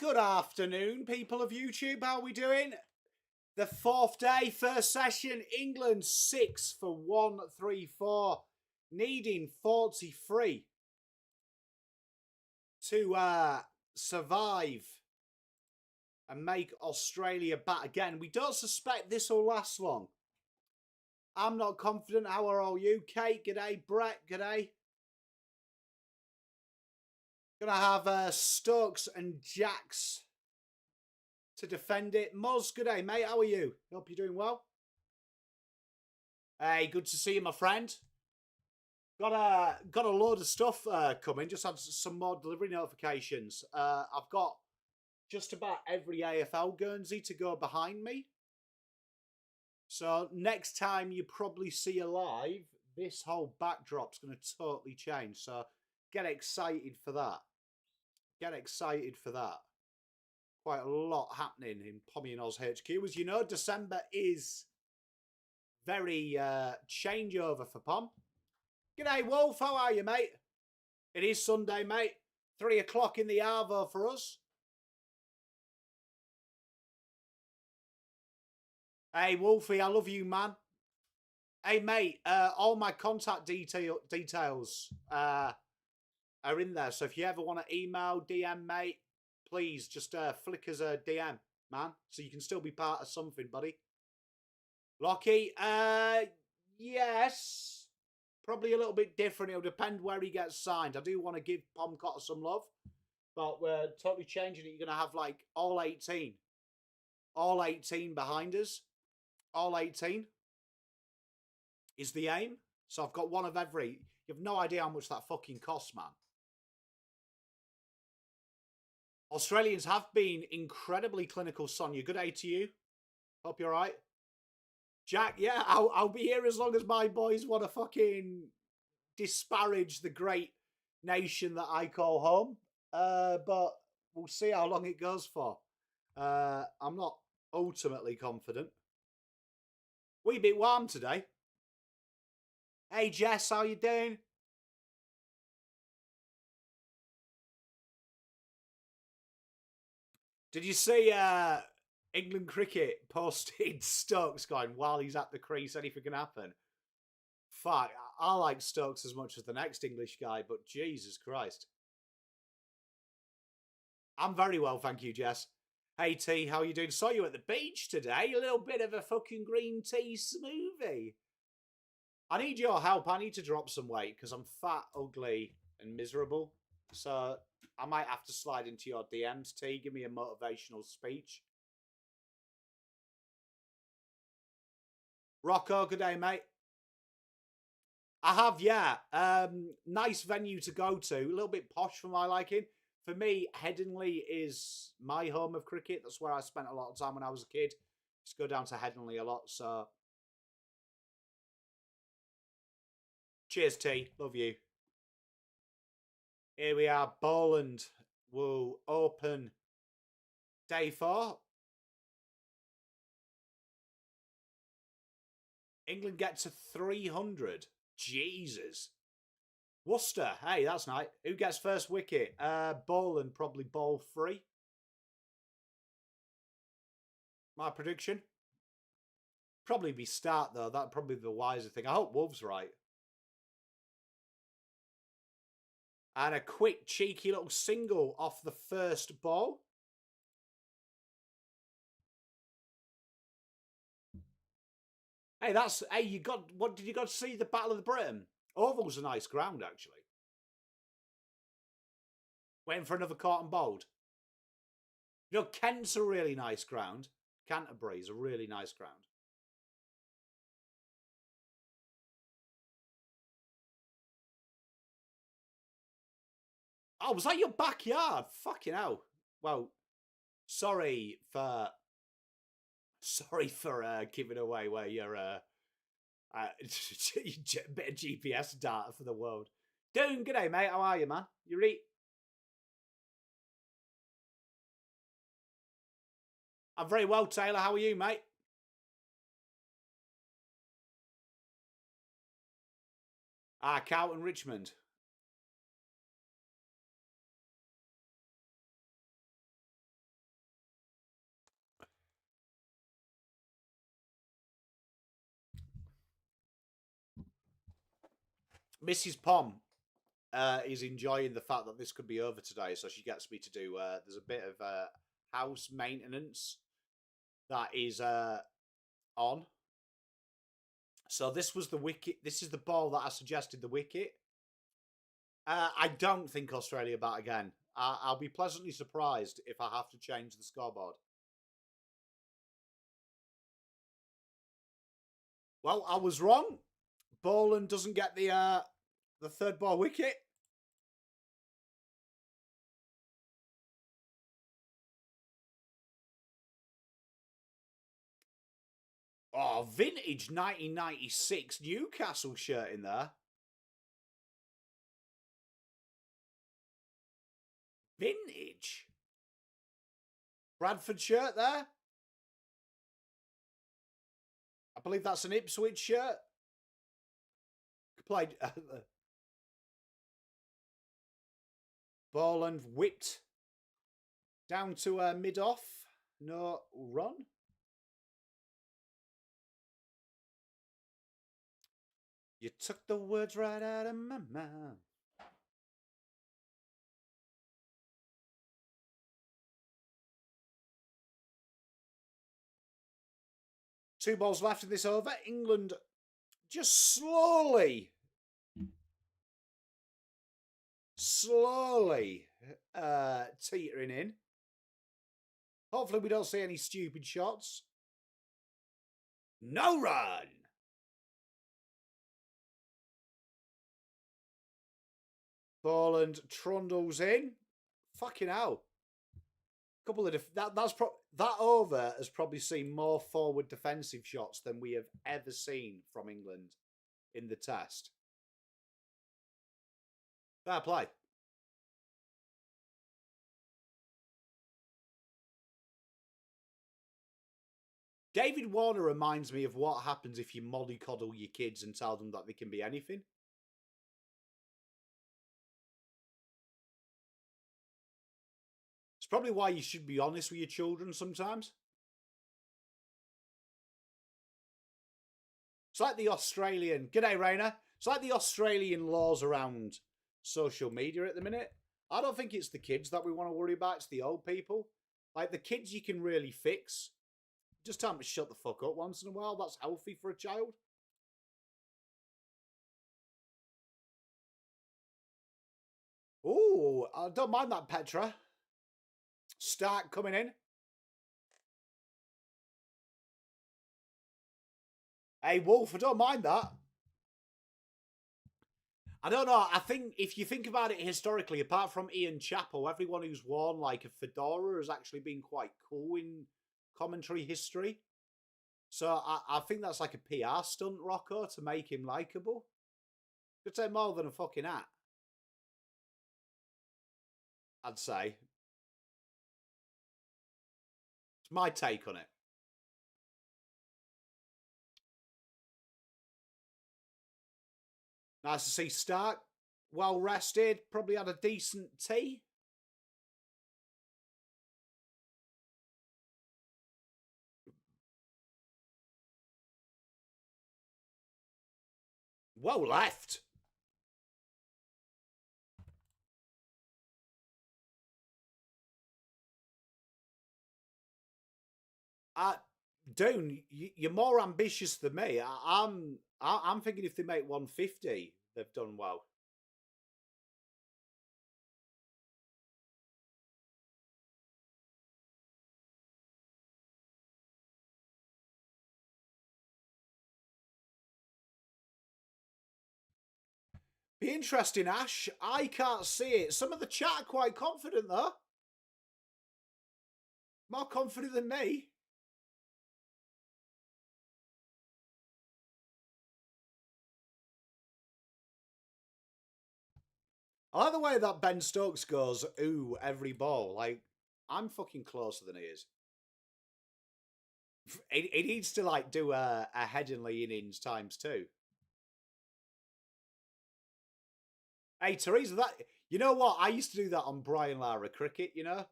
Good afternoon, people of YouTube. How are we doing? The fourth day, first session. England 6 for 134, needing 43 to survive and make Australia bat again. We don't suspect this will last long. I'm not confident. How are all you? Kate, g'day. Brett, g'day. Gonna have Stokes and Jacks to defend it. Moz, good day, mate. How are you? Hope you're doing well. Hey, good to see you, my friend. Got a load of stuff coming. Just had some more delivery notifications. I've got just about every AFL Guernsey to go behind me. So next time you probably see a live, this whole backdrop's going to totally change. So get excited for that. Get excited for that. Quite a lot happening in Pommy and Oz HQ. As you know, December is very changeover for Pom. G'day, Wolf. How are you, mate? It is Sunday, mate. 3 o'clock in the Arvo for us. Hey, Wolfie, I love you, man. Hey, mate, all my contact details are in there. So if you ever want to email, DM, mate, please just flick us a DM, man, so you can still be part of something, buddy. Lockie, yes, probably a little bit different. It'll depend where he gets signed. I do want to give Pom Cotter some love, but we're totally changing it. You're going to have like all 18 behind us. All 18 is the aim. So I've got one of every. You have no idea how much that fucking costs, man. Australians have been incredibly clinical, Sonia. Good day to you. Hope you're all right. Jack, yeah, I'll be here as long as my boys want to fucking disparage the great nation that I call home. But we'll see how long it goes for. I'm not ultimately confident. Wee bit warm today. Hey, Jess, how you doing? Did you see England cricket posted Stokes going, while he's at the crease, anything can happen? Fuck, I like Stokes as much as the next English guy, but Jesus Christ. I'm very well, thank you, Jess. Hey, T, how you doing? Saw you at the beach today. A little bit of a fucking green tea smoothie. I need your help. I need to drop some weight because I'm fat, ugly, and miserable. So I might have to slide into your DMs, T. Give me a motivational speech. Rocco, good day, mate. I have, yeah. Nice venue to go to. A little bit posh for my liking. For me, Headingley is my home of cricket. That's where I spent a lot of time when I was a kid. Just go down to Headingley a lot, so... Cheers, T. Love you. Here we are. Boland will open day 4. England get to 300. Jesus. Worcester. Hey, that's nice. Who gets first wicket? Boland probably ball 3. My prediction. Probably be start, though. That'd probably be the wiser thing. I hope Wolves right. And a quick, cheeky little single off the first ball. Hey, that's... Hey, you got... What did you got to see? The Battle of the Britain? Oval's a nice ground, actually. Waiting for another caught and bowled. You know, Kent's a really nice ground. Canterbury's a really nice ground. Oh, was that your backyard? Fucking hell. Well, sorry for giving away where you're a bit of GPS data for the world. Doing good day, mate. How are you, man? You ready? I'm very well, Taylor. How are you, mate? Carlton Richmond. Mrs. Pom is enjoying the fact that this could be over today, so she gets me to do. There's a bit of house maintenance that is on. So this was the wicket. This is the ball that I suggested, the wicket. I don't think Australia bat again. I'll be pleasantly surprised if I have to change the scoreboard. Well, I was wrong. Boland doesn't get the third ball wicket. Oh, vintage 1996 Newcastle shirt in there. Vintage. Bradford shirt there. I believe that's an Ipswich shirt. Played Boland whipped down to mid-off. No run. You took the words right out of my mouth. Two balls left in this over. England just slowly teetering in. Hopefully we don't see any stupid shots. No run. Boland trundles in. Fucking hell. Couple of that over has probably seen more forward defensive shots than we have ever seen from England in the test. Fair play. David Warner reminds me of what happens if you mollycoddle your kids and tell them that they can be anything. It's probably why you should be honest with your children sometimes. It's like the Australian... G'day, Rainer. It's like the Australian laws around social media at the minute. I don't think it's the kids that we want to worry about. It's the old people. Like, the kids you can really fix. Just tell them to shut the fuck up once in a while. That's healthy for a child. Oh, I don't mind that, Petra. Stark coming in. Hey, Wolf, I don't mind that. I don't know. I think if you think about it historically, apart from Ian Chappell, everyone who's worn like a fedora has actually been quite cool in commentary history. So I think that's like a PR stunt, Rocco, to make him likeable. Could say more than a fucking hat, I'd say. It's my take on it. Nice to see Stark. Well rested. Probably had a decent tea. Well left. Doon, you're more ambitious than me. I'm thinking if they make 150, they've done well. Be interesting, Ash. I can't see it. Some of the chat are quite confident, though. More confident than me. I like the way that Ben Stokes goes, ooh, every ball. Like, I'm fucking closer than he is. He needs to, like, do a Headingley innings times 2. Hey, Teresa, that... You know what? I used to do that on Brian Lara cricket, you know?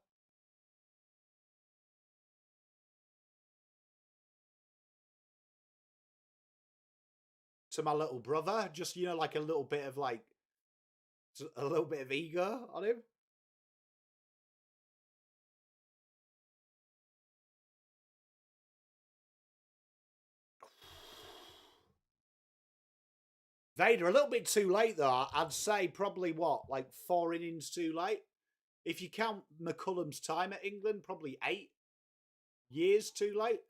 to my little brother. Just, you know, like a little bit of ego on him. Vader, a little bit too late, though. I'd say probably what, like 4 innings too late? If you count McCullum's time at England, probably 8 years too late.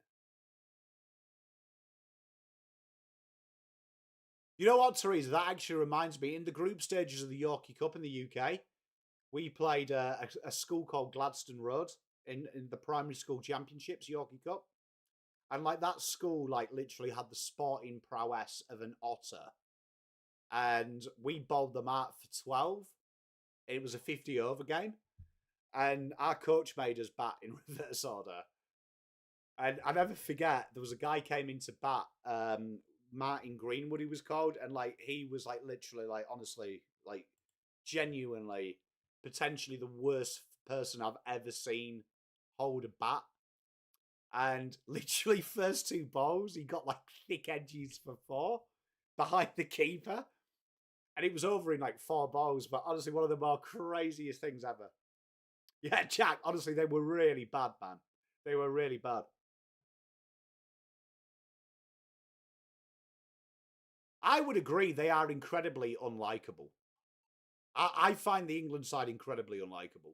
You know what, Teresa? That actually reminds me, in the group stages of the Yorkie Cup in the UK, we played a school called Gladstone Road in the primary school championships, Yorkie Cup. And like that school, like literally had the sporting prowess of an otter. And we bowled them out for 12. It was a 50 over game. And our coach made us bat in reverse order. And I never forget, there was a guy came into bat, Martin Greenwood, he was called, and like he was like literally, like honestly, like genuinely, potentially the worst person I've ever seen hold a bat. And literally, first 2 balls, he got like thick edges for 4 behind the keeper, and it was over in like 4 balls. But honestly, one of the more craziest things ever. Yeah, Jack. Honestly, they were really bad, man. They were really bad. I would agree they are incredibly unlikable. I find the England side incredibly unlikable.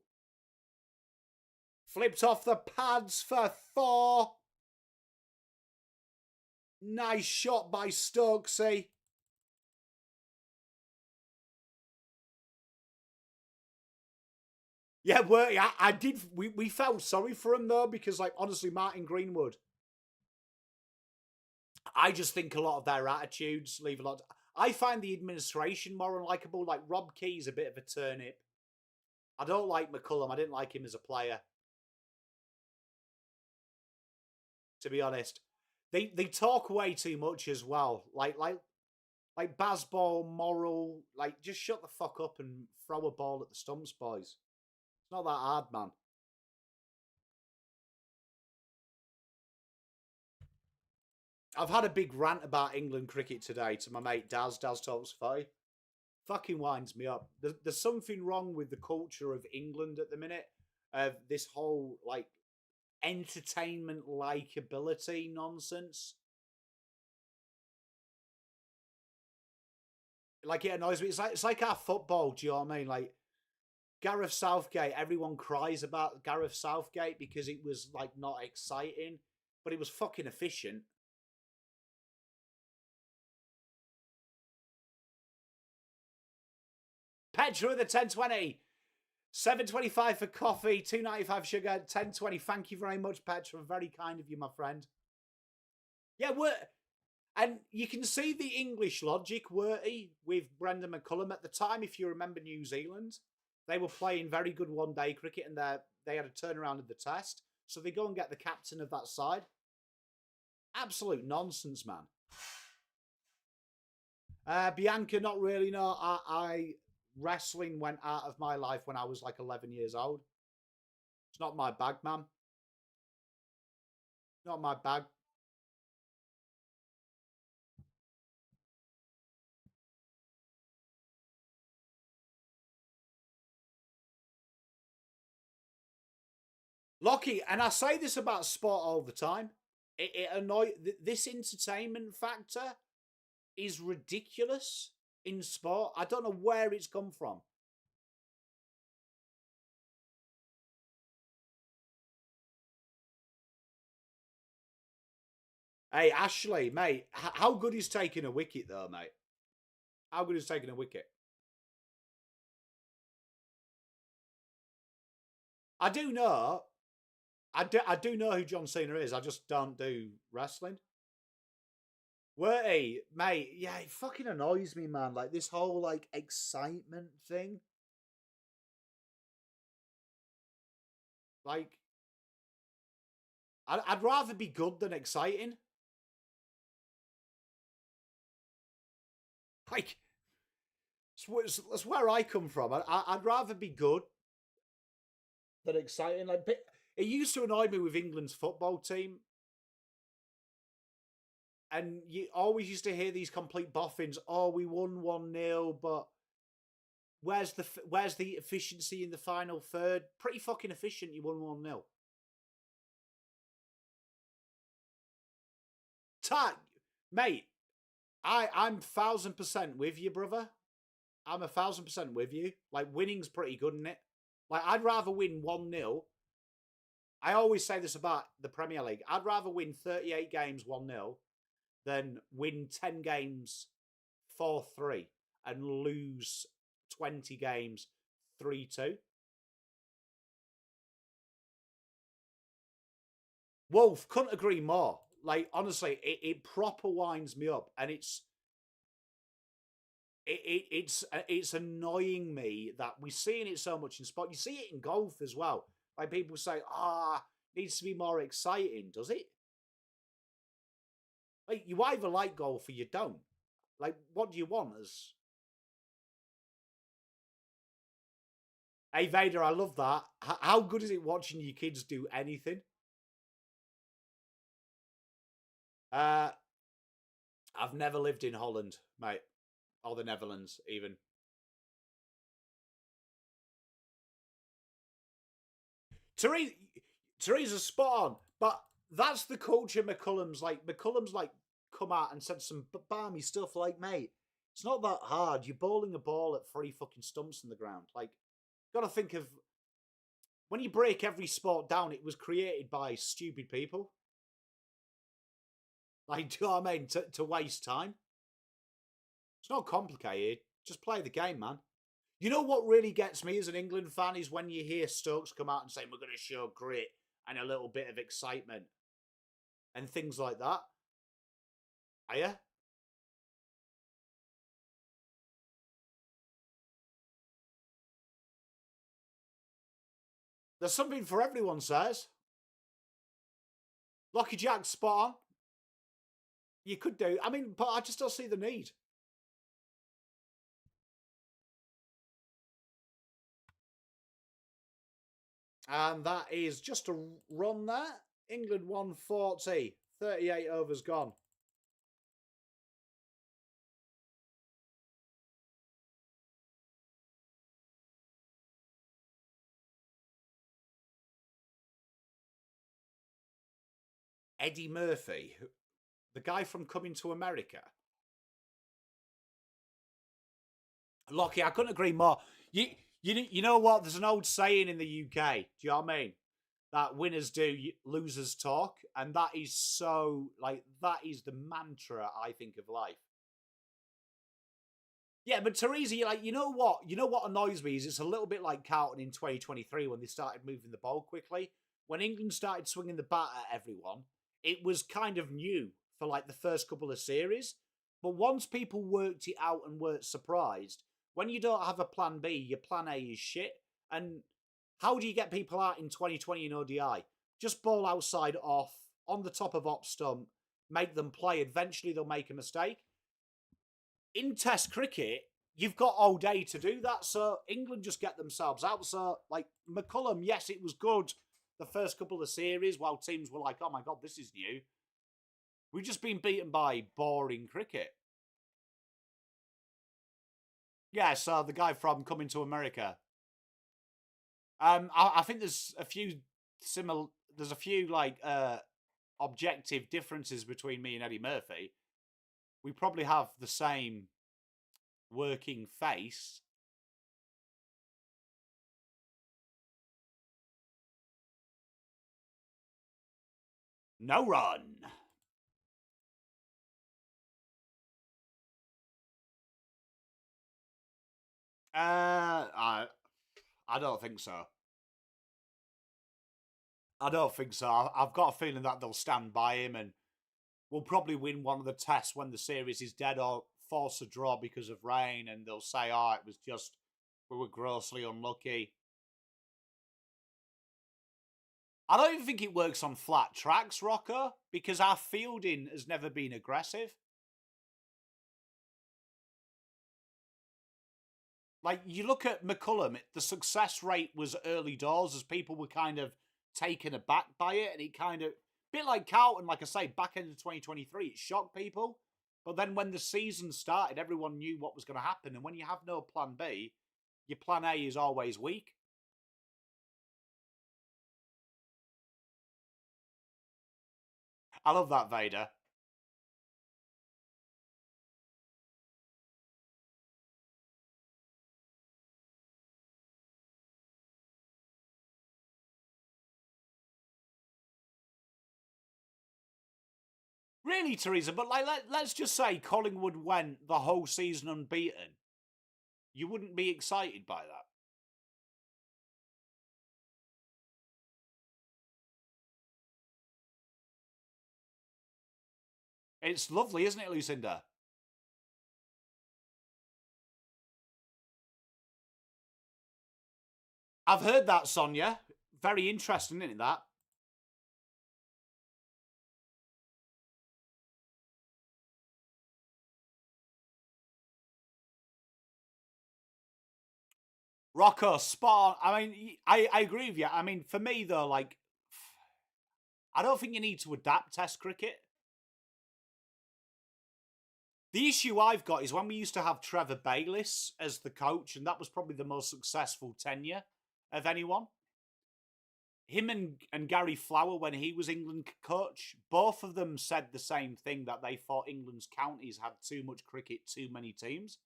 Flipped off the pads for 4. Nice shot by Stokesy. Yeah, I did. We felt sorry for him though, because like honestly, Martin Greenwood, I just think a lot of their attitudes leave a lot. I find the administration more unlikable. Like Rob Key's a bit of a turnip. I don't like McCullum. I didn't like him as a player, to be honest. They talk way too much as well. Like Bazball, Moral. Like just shut the fuck up and throw a ball at the stumps, boys. It's not that hard, man. I've had a big rant about England cricket today to my mate Daz. Daz Talks Five. Fucking winds me up. There's something wrong with the culture of England at the minute. Of this whole like entertainment likability nonsense. Like it annoys me. It's like our football. Do you know what I mean? Like Gareth Southgate. Everyone cries about Gareth Southgate because it was like not exciting, but it was fucking efficient. Petra with the 1020. 7.25 for coffee, 2.95 sugar, 10.20. Thank you very much, Petra. Very kind of you, my friend. Yeah, and you can see the English logic, were he, with Brendan McCullum at the time. If you remember New Zealand, they were playing very good one-day cricket, and they had a turnaround in the Test. So they go and get the captain of that side. Absolute nonsense, man. Bianca, not really. No, I wrestling went out of my life when I was like 11 years old. It's not my bag, man. Not my bag. Lockie, and I say this about sport all the time. It annoys this entertainment factor is ridiculous in sport. I don't know where it's come from. Hey, Ashley, mate, how good is taking a wicket, though, mate? How good is taking a wicket? I do know. I do know who John Cena is. I just don't do wrestling. Were he, mate? Yeah, it fucking annoys me, man. Like this whole like excitement thing. Like, I'd rather be good than exciting. Like, that's where I come from. I'd rather be good than exciting. Like, it used to annoy me with England's football team. And you always used to hear these complete boffins. Oh, we won 1-0, but where's the efficiency in the final third? Pretty fucking efficient. You won 1-0. Mate, I'm 1000% with you, brother. I'm 1000% with you. Like, winning's pretty good, isn't it? Like, I'd rather win 1-0. I always say this about the Premier League. I'd rather win 38 games 1-0 than win 10 games 4-3 and lose 20 games 3-2. Wolf, couldn't agree more. Like, honestly, it proper winds me up, and it's annoying me that we're seeing it so much in sport. You see it in golf as well. Like, people say, needs to be more exciting, does it? Like, you either like golf or you don't. Like, what do you want as... Hey, Vader, I love that. How good is it watching your kids do anything? I've never lived in Holland, mate. Or the Netherlands, even. Teresa's spot on, but that's the culture McCullum's like. McCullum's like come out and said some balmy stuff like, mate, it's not that hard. You're bowling a ball at 3 fucking stumps in the ground. Like, gotta think of when you break every sport down, it was created by stupid people. Like, do you know what I mean? To waste time. It's not complicated. Just play the game, man. You know what really gets me as an England fan is when you hear Stokes come out and say, we're going to show grit and a little bit of excitement and things like that. Are you? There's something for everyone, says. Lucky Jack, spot on. You could do. I mean, but I just don't see the need. And that is just a run there. England 140. 38 overs gone. Eddie Murphy, the guy from Coming to America. Lockie, I couldn't agree more. You know what? There's an old saying in the UK. Do you know what I mean? That winners do, losers talk, and that is so like that is the mantra I think of life. Yeah, but Teresa, you're like, you know what? You know what annoys me is it's a little bit like Carlton in 2023 when they started moving the ball quickly. When England started swinging the bat at everyone, it was kind of new for like the first couple of series. But once people worked it out and weren't surprised, when you don't have a plan B, your plan A is shit. And how do you get people out in 2020 in ODI? Just ball outside off, on the top of op stump, make them play. Eventually they'll make a mistake. In Test cricket, you've got all day to do that. So England just get themselves out. So, like, McCullum, yes, it was good the first couple of series while teams were like, oh my God, this is new. We've just been beaten by boring cricket. Yeah, so the guy from Coming to America. I think there's a few similar. There's a few like objective differences between me and Eddie Murphy. We probably have the same working face. No run. I don't think so. I don't think so. I've got a feeling that they'll stand by him and we'll probably win one of the tests when the series is dead or force a draw because of rain and they'll say, oh, it was just, we were grossly unlucky. I don't even think it works on flat tracks, Rocco, because our fielding has never been aggressive. Like, you look at McCullum, the success rate was early doors as people were kind of taken aback by it, and it kind of... bit like Carlton, like I say, back end of 2023, it shocked people. But then when the season started, everyone knew what was going to happen. And when you have no plan B, your plan A is always weak. I love that, Vader. Really, Teresa, but like let's just say Collingwood went the whole season unbeaten. You wouldn't be excited by that. It's lovely, isn't it, Lucinda? I've heard that, Sonia. Very interesting, isn't it, that? Rocco, spot on. I mean, I agree with you. I mean, for me, though, like, I don't think you need to adapt Test cricket. The issue I've got is when we used to have Trevor Bayliss as the coach, and that was probably the most successful tenure of anyone. Him and Gary Flower, when he was England coach, both of them said the same thing, that they thought England's counties had too much cricket, too many teams.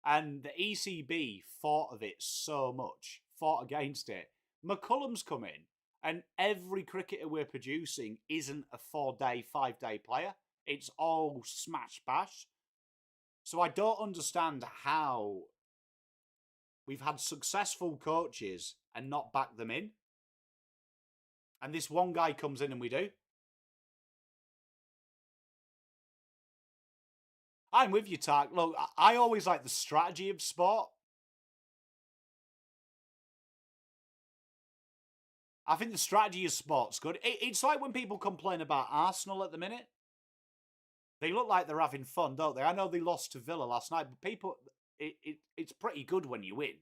And the ECB fought of it so much, fought against it. McCullum's come in, and every cricketer we're producing isn't a 4-day, 5-day player. It's all smash bash. So I don't understand how we've had successful coaches and not back them in. And this one guy comes in and we do. I'm with you, Tak. Look, I always like the strategy of sport. I think the strategy of sport's good. It's like when people complain about Arsenal at the minute. They look like they're having fun, don't they? I know they lost to Villa last night, but people, it's pretty good when you win.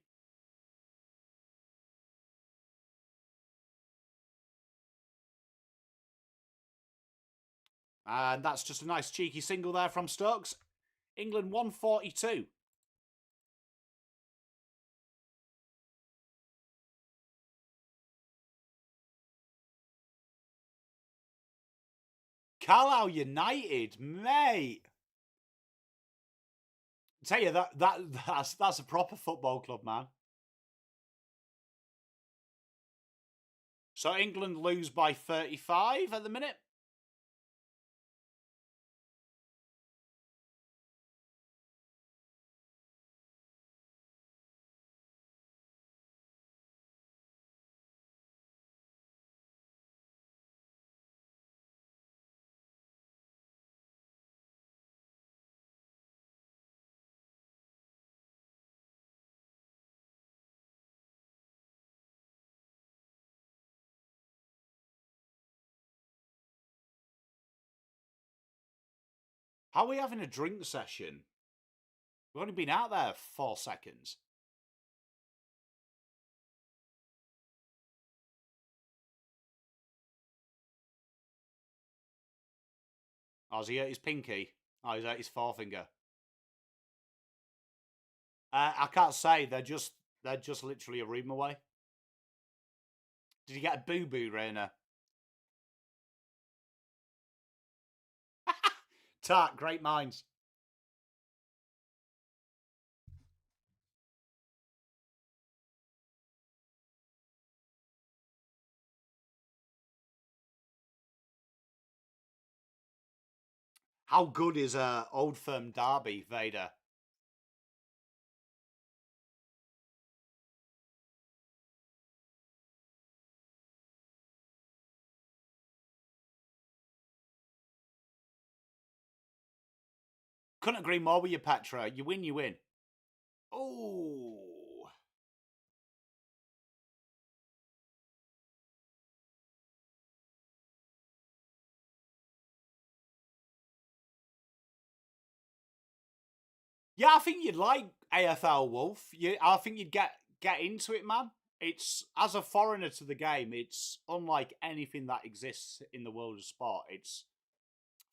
And that's just a nice cheeky single there from Stokes. England 142. Carlisle United, mate. I tell you that's a proper football club, man. So England lose by 35 at the minute. How are we having a drink session? We've only been out there 4 seconds. Oh, has he hurt his pinky? Oh, he's hurt his forefinger. I can't say. They're just literally a room away. Did you get a boo-boo, Rainer? Tak, great minds. How good is Old Firm Derby, Vader? Couldn't agree more with you, Petra. You win, you win. Oh. Yeah, I think you'd like AFL Wolf. I think you'd get into it, man. it's, as a foreigner to the game, it's unlike anything that exists in the world of sport. It's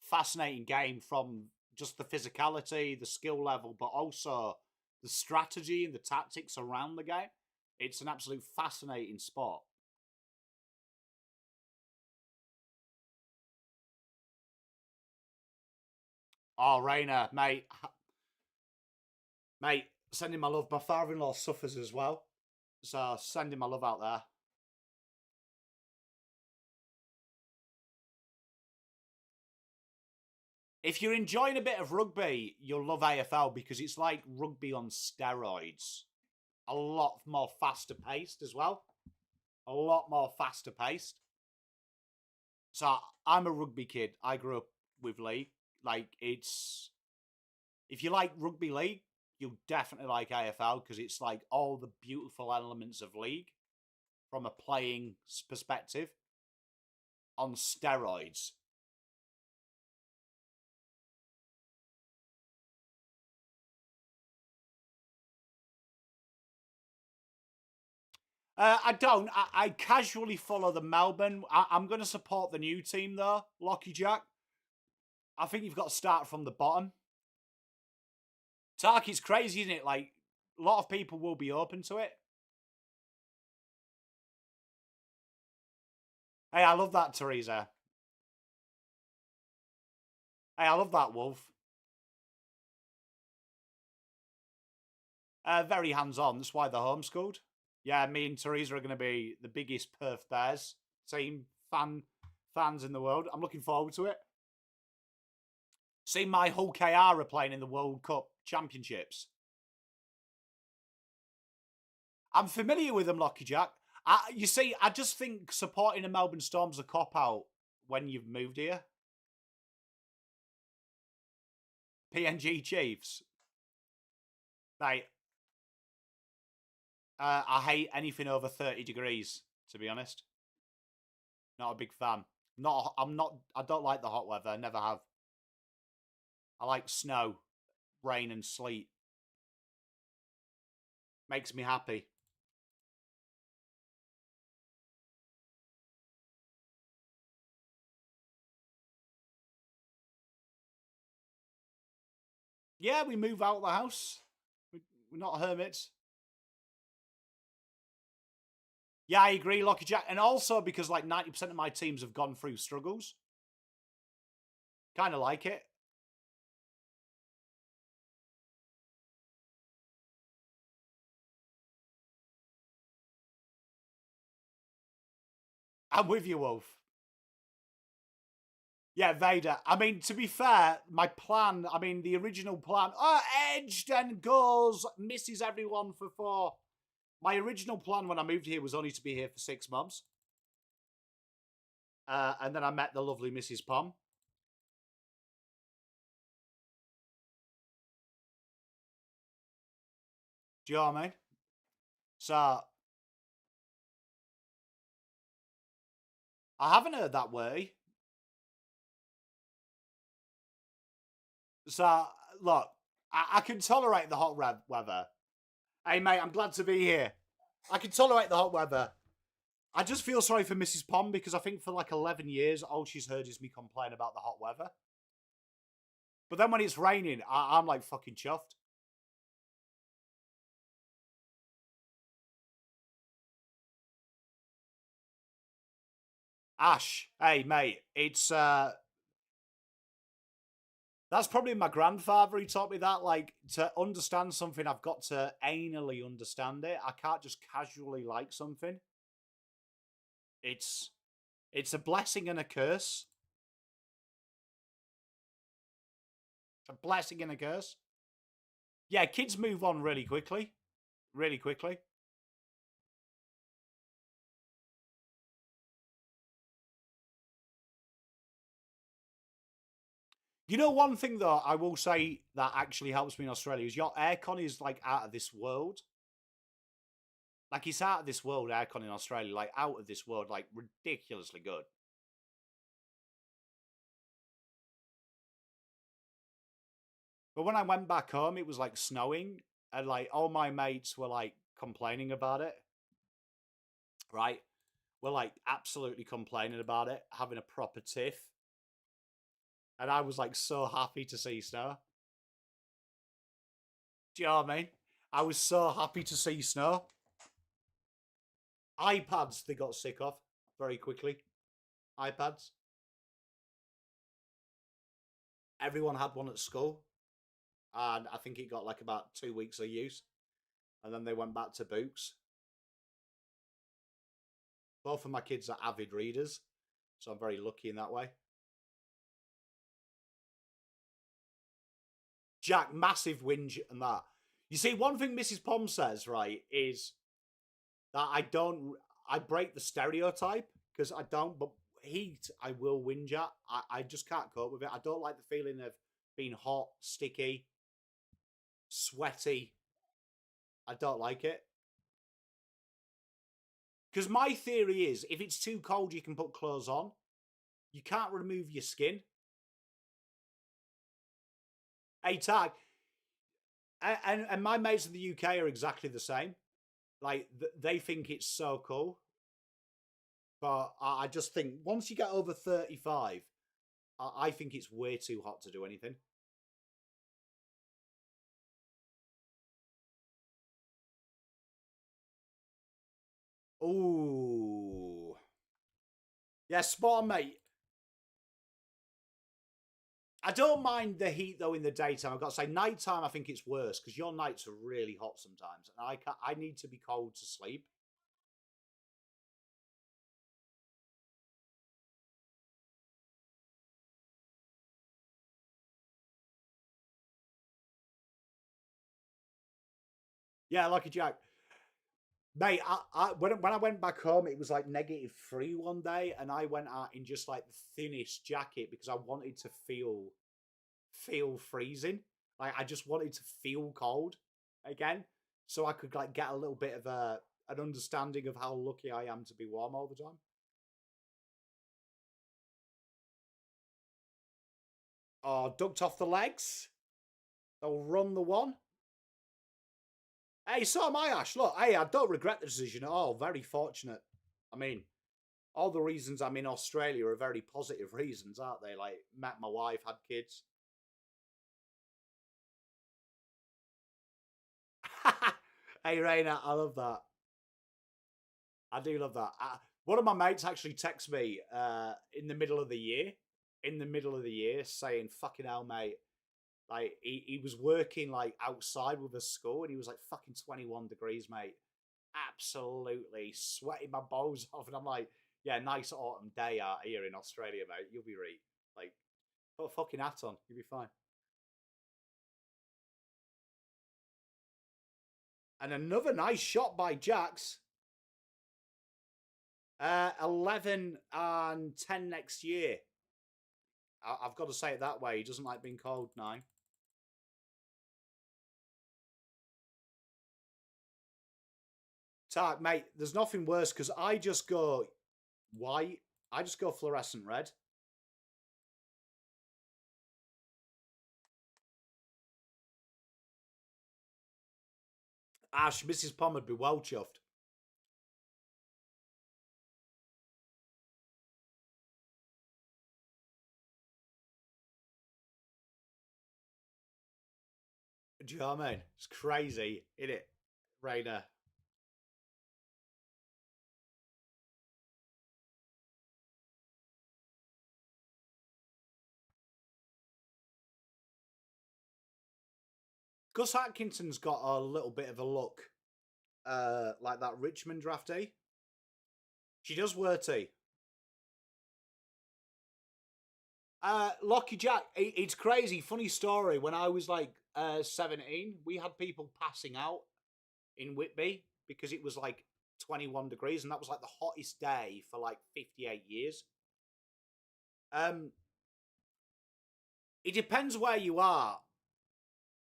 fascinating game from just the physicality, the skill level, but also the strategy and the tactics around the game. It's an absolute fascinating sport. Oh, Rainer, mate, sending my love. My father-in-law suffers as well, so sending my love out there. If you're enjoying a bit of rugby, you'll love AFL because it's like rugby on steroids. A lot more faster paced as well. A lot more faster paced. So I'm a rugby kid. I grew up with league. Like, it's, if you like rugby league, you'll definitely like AFL because it's like all the beautiful elements of league from a playing perspective on steroids. I don't. I casually follow the Melbourne. I'm going to support the new team, though, Lockie Jack. I think you've got to start from the bottom. Tarky's crazy, isn't it? Like, a lot of people will be open to it. Hey, I love that, Teresa. Hey, I love that, Wolf. Very hands-on. That's why they're homeschooled. Yeah, me and Teresa are going to be the biggest Perth Bears team fans in the world. I'm looking forward to it. Seeing my Hull KR are playing in the World Cup Championships. I'm familiar with them, Lockie Jack. You see, I just think supporting the Melbourne Storm's a cop-out when you've moved here. PNG Chiefs. Mate, I hate anything over 30 degrees, to be honest. Not a big fan. I don't like the hot weather. I never have. I like snow, rain and sleet. Makes me happy. Yeah, we move out of the house. We're not hermits. Yeah, I agree, Lockie Jack. And also because like 90% of my teams have gone through struggles. Kind of like it. I'm with you, Wolf. Yeah, Vader. I mean, to be fair, my plan, I mean, the original plan, edged and goes, misses everyone for 4. My original plan when I moved here was only to be here for 6 months. And then I met the lovely Mrs. Pom. Do you know what I mean? So, I haven't heard that way. So, look, I can tolerate the hot weather. Hey, mate, I'm glad to be here. I can tolerate the hot weather. I just feel sorry for Mrs. Pom because I think for like 11 years, all she's heard is me complain about the hot weather. But then when it's raining, I'm like fucking chuffed. Ash, hey, mate, it's that's probably my grandfather. He taught me that. Like, to understand something, I've got to anally understand it. I can't just casually like something. It's it's a blessing and a curse. A blessing and a curse. Yeah, kids move on really quickly. Really quickly. You know, one thing though, I will say that actually helps me in Australia is your aircon is like out of this world. Like, it's out of this world, aircon in Australia, like out of this world, like ridiculously good. But when I went back home, it was like snowing, and like all my mates were like complaining about it. right? We're like absolutely complaining about it, having a proper tiff. And I was like so happy to see snow. Do you know what I mean? I was so happy to see snow. iPads they got sick of very quickly. iPads. Everyone had one at school. And I think it got like about 2 weeks of use. And then they went back to books. Both of my kids are avid readers. So I'm very lucky in that way. Jack, massive whinge and that. You see, one thing Mrs. Pom says, right, is that I break the stereotype because I don't, but heat, I will whinge at. I just can't cope with it. I don't like the feeling of being hot, sticky, sweaty. I don't like it. Because my theory is, if it's too cold, you can put clothes on. You can't remove your skin. Hey, Tag. And my mates in the UK are exactly the same. Like, they think it's so cool. But I just think once you get over 35, I think it's way too hot to do anything. Ooh. Yeah, spot on, mate. I don't mind the heat though in the daytime. I've got to say, nighttime I think it's worse because your nights are really hot sometimes, and I need to be cold to sleep. Yeah, Lucky Jack, mate. When I went back home, it was like -3 one day, and I went out in just like the thinnest jacket because I wanted to feel freezing. Like I just wanted to feel cold again, so I could like get a little bit of an understanding of how lucky I am to be warm all the time. Oh, ducked off the legs. They'll run the one. Hey, so am I, Ash. Look, hey, I don't regret the decision at all. Very fortunate. I mean, all the reasons I'm in Australia are very positive reasons, aren't they? Like, met my wife, had kids. Hey, Raina, I love that. I do love that. One of my mates actually texted me in the middle of the year, saying, fucking hell, mate. Like, he was working, like, outside with a school, and he was, like, fucking 21 degrees, mate. Absolutely sweating my balls off. And I'm like, yeah, nice autumn day out here in Australia, mate. You'll be right. Like, put a fucking hat on. You'll be fine. And another nice shot by Jax. 11 and 10 next year. I've got to say it that way. He doesn't like being called 9. Tak, mate, there's nothing worse because I just go white. I just go fluorescent red. Ash, Mrs. Pom would be well chuffed. Do you know what I mean? It's crazy, isn't it, Rainer? Gus Atkinson's got a little bit of a look like that Richmond draftee. She does, Worty. Lockie Jack, it's crazy. Funny story. When I was like 17, we had people passing out in Whitby because it was like 21 degrees, and that was like the hottest day for like 58 years. Um, it depends where you are.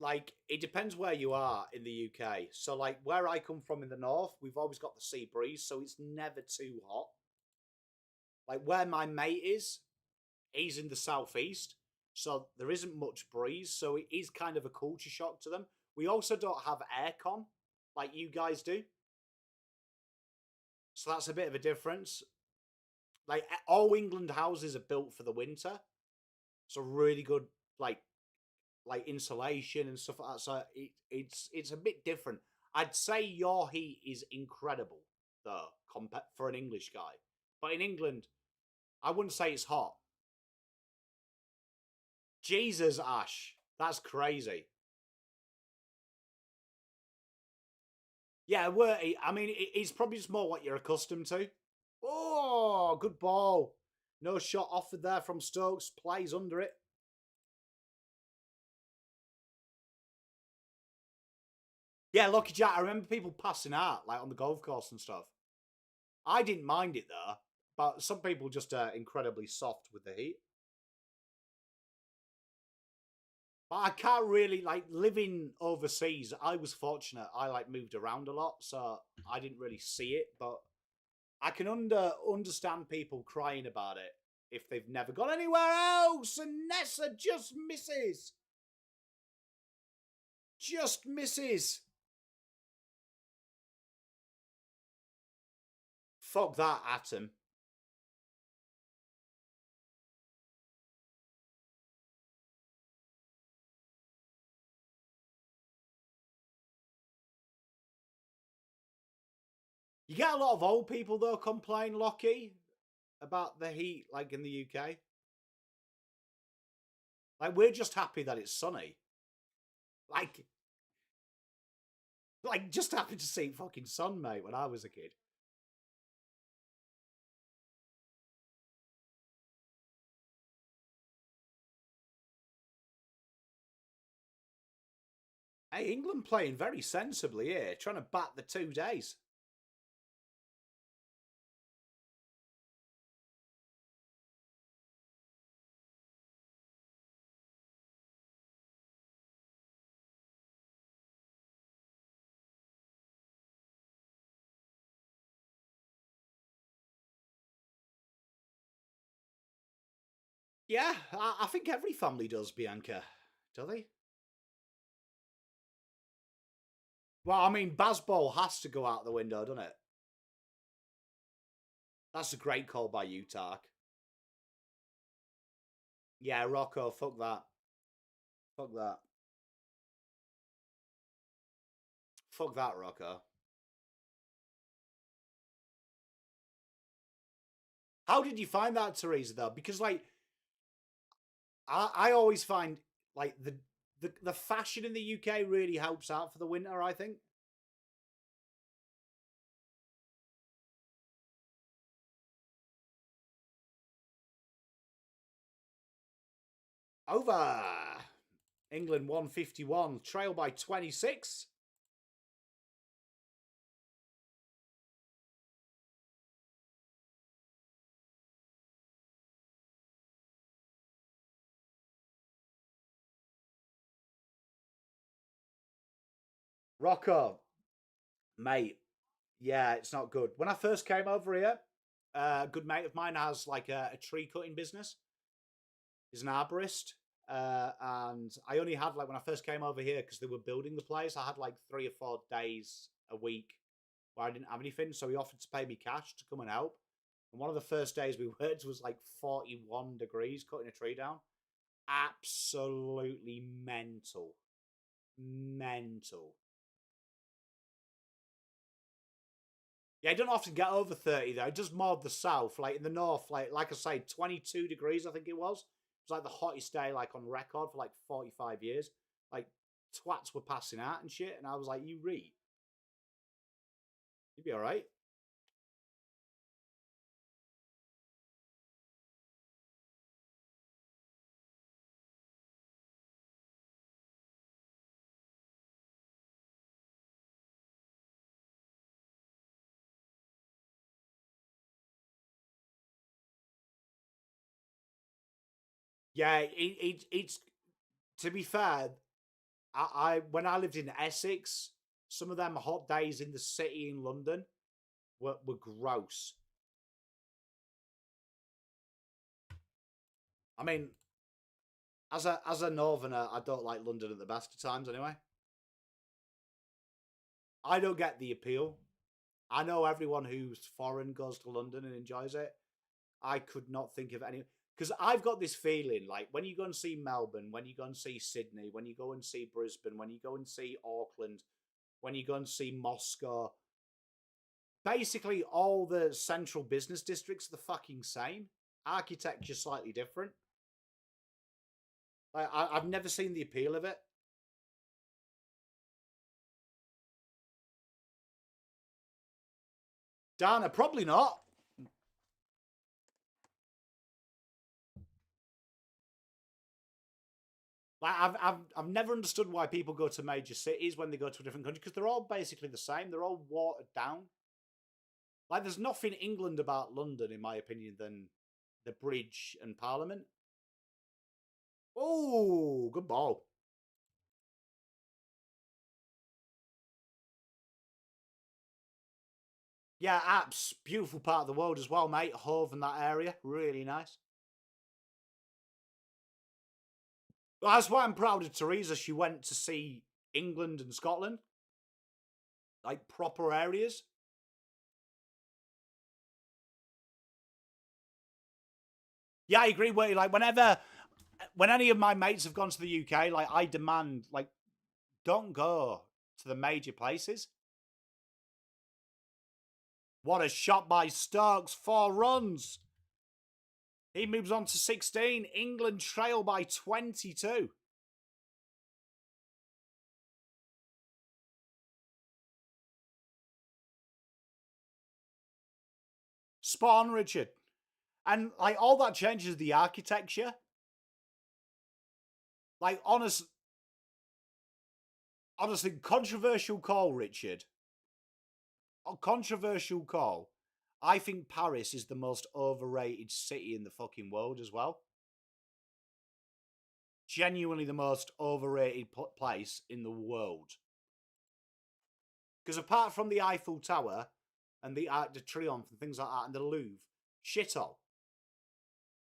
Like, it depends where you are in the UK. So, like, where I come from in the north, we've always got the sea breeze, so it's never too hot. Like, where my mate is, he's in the southeast, so there isn't much breeze, so it is kind of a culture shock to them. We also don't have aircon like you guys do. So that's a bit of a difference. Like all England houses are built for the winter, so really good like insulation and stuff like that. So it's a bit different. I'd say your heat is incredible though, for an English guy. But in England, I wouldn't say it's hot. Jesus, Ash, that's crazy. Yeah, I mean, it's probably just more what you're accustomed to. Oh, good ball. No shot offered there from Stokes. Plays under it. Yeah, Lucky Jack. I remember people passing out like on the golf course and stuff. I didn't mind it though, but some people just are incredibly soft with the heat. But I can't really like living overseas. I was fortunate. I like moved around a lot, so I didn't really see it. But I can understand people crying about it if they've never gone anywhere else. And Nessa just misses. Just misses. Fuck that, Atom. You get a lot of old people though complain, Lockie, about the heat, like in the UK. Like we're just happy that it's sunny. Like, just happy to see fucking sun, mate. When I was a kid. Hey, England playing very sensibly here, trying to bat the 2 days. Yeah, I think every family does, Bianca. Do they? Well, I mean, Bazball has to go out the window, doesn't it? That's a great call by you, Tark. Yeah, Rocco, fuck that. Fuck that. Fuck that, Rocco. How did you find that, Teresa, though? Because, like, I always find, like, the fashion in the UK really helps out for the winter, I think. Over. England 151, trail by 26. Rocco, mate, yeah, it's not good. When I first came over here, a good mate of mine has like a tree cutting business. He's an arborist. And I only had like when I first came over here because they were building the place, I had like 3 or 4 days a week where I didn't have anything. So he offered to pay me cash to come and help. And one of the first days we worked was like 41 degrees cutting a tree down. Absolutely mental. Mental. Yeah, I don't often get over 30 though. It does more of the south, like in the north, like I say, 22 degrees, I think it was. It was like the hottest day like on record for like 45 years. Like twats were passing out and shit, and I was like, you read. You'd be alright. Yeah, it's to be fair, I when I lived in Essex, some of them hot days in the city in London were gross. I mean, as a northerner, I don't like London at the best of times anyway. I don't get the appeal. I know everyone who's foreign goes to London and enjoys it. I could not think of any, because I've got this feeling like when you go and see Melbourne, when you go and see Sydney, when you go and see Brisbane, when you go and see Auckland, when you go and see Moscow, basically all the central business districts are the fucking same. Architecture slightly different. I've never seen the appeal of it. Dana, probably not. Like I've never understood why people go to major cities when they go to a different country, because they're all basically the same. They're all watered down. Like there's nothing England about London, in my opinion, than the bridge and Parliament. Oh, good ball. Yeah, apps, beautiful part of the world as well, mate. Hove and that area, really nice. Well, that's why I'm proud of Teresa. She went to see England and Scotland, like proper areas. Yeah, I agree. With you. Like when any of my mates have gone to the UK, like I demand, like, don't go to the major places. What a shot by Stokes! 4 runs. He moves on to 16. England trail by 22. Spot on, Richard. And like all that changes the architecture. Like honestly, controversial call, Richard. A controversial call. I think Paris is the most overrated city in the fucking world as well. Genuinely the most overrated place in the world. Because apart from the Eiffel Tower and the Arc de Triomphe and things like that and the Louvre, shithole.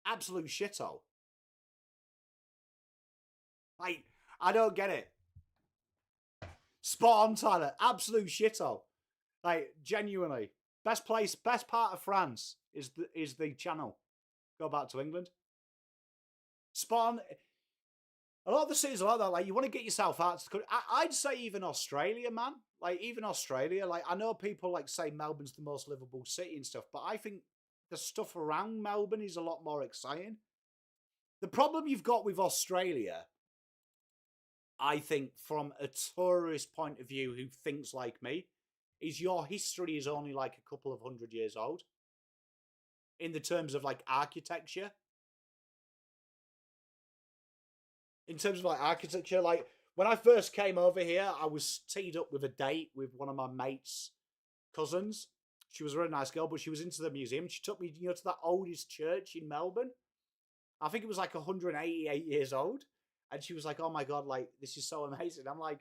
Absolute shithole. Like, I don't get it. Spot on, Tyler. Absolute shithole. Like, genuinely. Best place, best part of France is the Channel. Go back to England. Spot on. A lot of the cities are like that. Like, you want to get yourself out. I'd say even Australia, man. Like, even Australia. Like, I know people like say Melbourne's the most livable city and stuff, but I think the stuff around Melbourne is a lot more exciting. The problem you've got with Australia, I think, from a tourist point of view who thinks like me, is your history is only like a couple of 100 years old in the terms of like architecture. In terms of like architecture, like when I first came over here, I was teed up with a date with one of my mates' cousins. She was a really nice girl, but she was into the museum. She took me, to that oldest church in Melbourne. I think it was like 188 years old. And she was like, oh my God, like, this is so amazing. I'm like,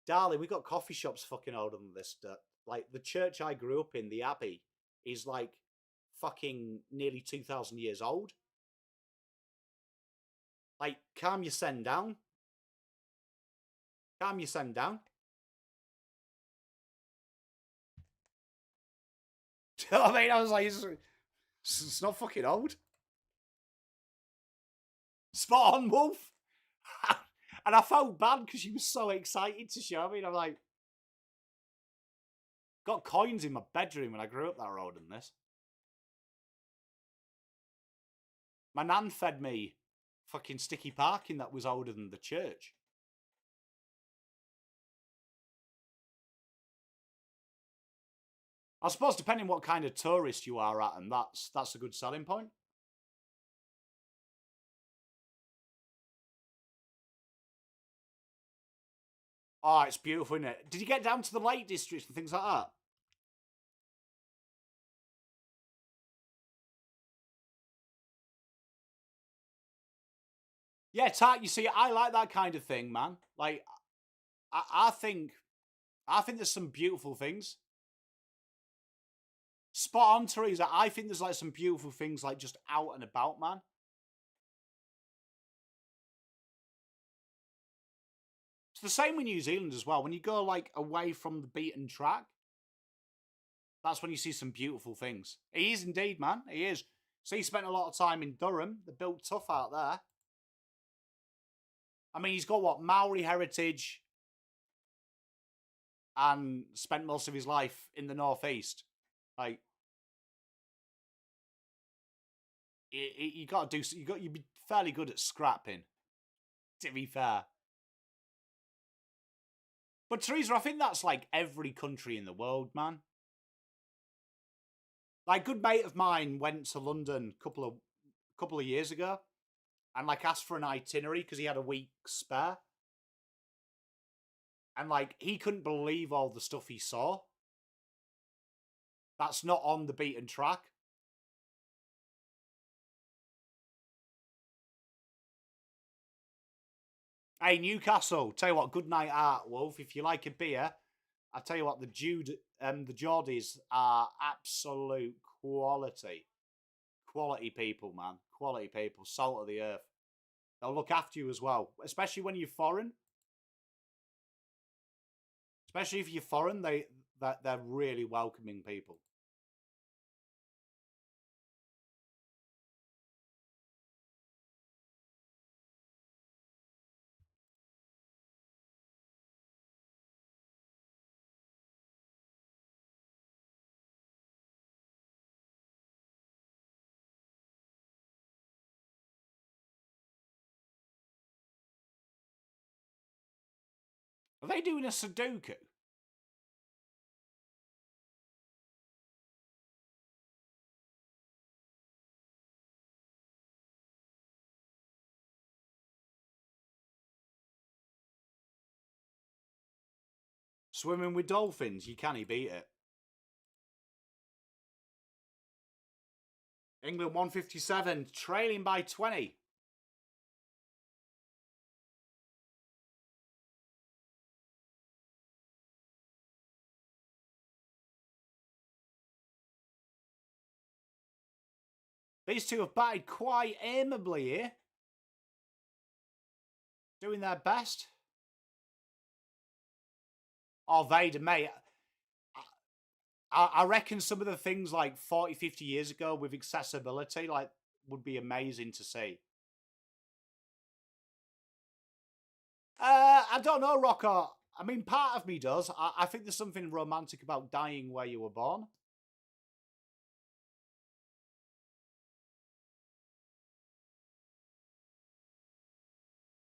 darling, we got coffee shops fucking older than this. Like, the church I grew up in, the Abbey, is like fucking nearly 2,000 years old. Like, calm your sen down. Calm your sen down. I mean, I was like, it's not fucking old. Spot on, Wolf. And I felt bad because she was so excited to show me. And I'm like, got coins in my bedroom when I grew up that road in this. My nan fed me fucking sticky parking that was older than the church. I suppose depending what kind of tourist you are at, and that's a good selling point. Oh, it's beautiful, isn't it? Did you get down to the Lake District and things like that? Yeah, you see, I like that kind of thing, man. Like, I think there's some beautiful things. Spot on, Teresa. I think there's like some beautiful things like just out and about, man. It's the same with New Zealand as well. When you go like away from the beaten track, That's when you see some beautiful things. He is indeed, man. He is. So he spent a lot of time in Durham. They're built tough out there. I mean, he's got what? Maori heritage and spent most of his life in the Northeast. Like, you got to do. You'd be fairly good at scrapping, to be fair. But Teresa, I think that's like every country in the world, man. Like, a good mate of mine went to London a couple of years ago, and like asked for an itinerary because he had a week spare, and like he couldn't believe all the stuff he saw. That's not on the beaten track. Hey, Newcastle, tell you what, good night out, Wolf. If you like a beer, I tell you what, the Geordies are absolute quality. Quality people, man. Quality people. Salt of the earth. They'll look after you as well, especially when you're foreign. Especially if you're foreign, they're really welcoming people. Are they doing a Sudoku? Swimming with dolphins, you can't beat it. England 157, trailing by 20. These two have batted quite amiably here. Doing their best. Oh, Vader, mate. I reckon some of the things like 40, 50 years ago with accessibility, like, would be amazing to see. I don't know, Rocco. I mean, part of me does. I think there's something romantic about dying where you were born.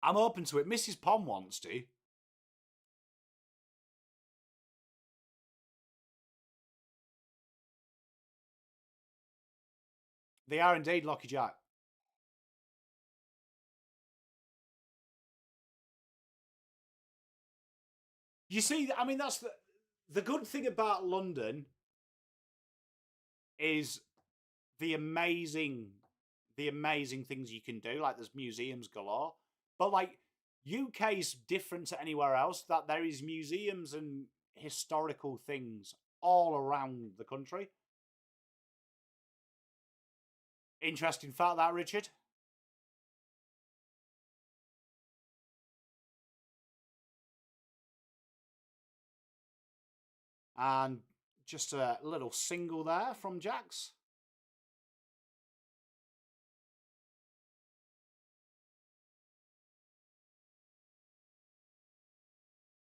I'm open to it. Mrs. Pom wants to. They are indeed, Lucky Jack. You see, I mean, that's the good thing about London is the amazing things you can do. Like, there's museums galore, but like UK's different to anywhere else. That there is museums and historical things all around the country. Interesting fact, that, Richard. And just a little single there from Jax.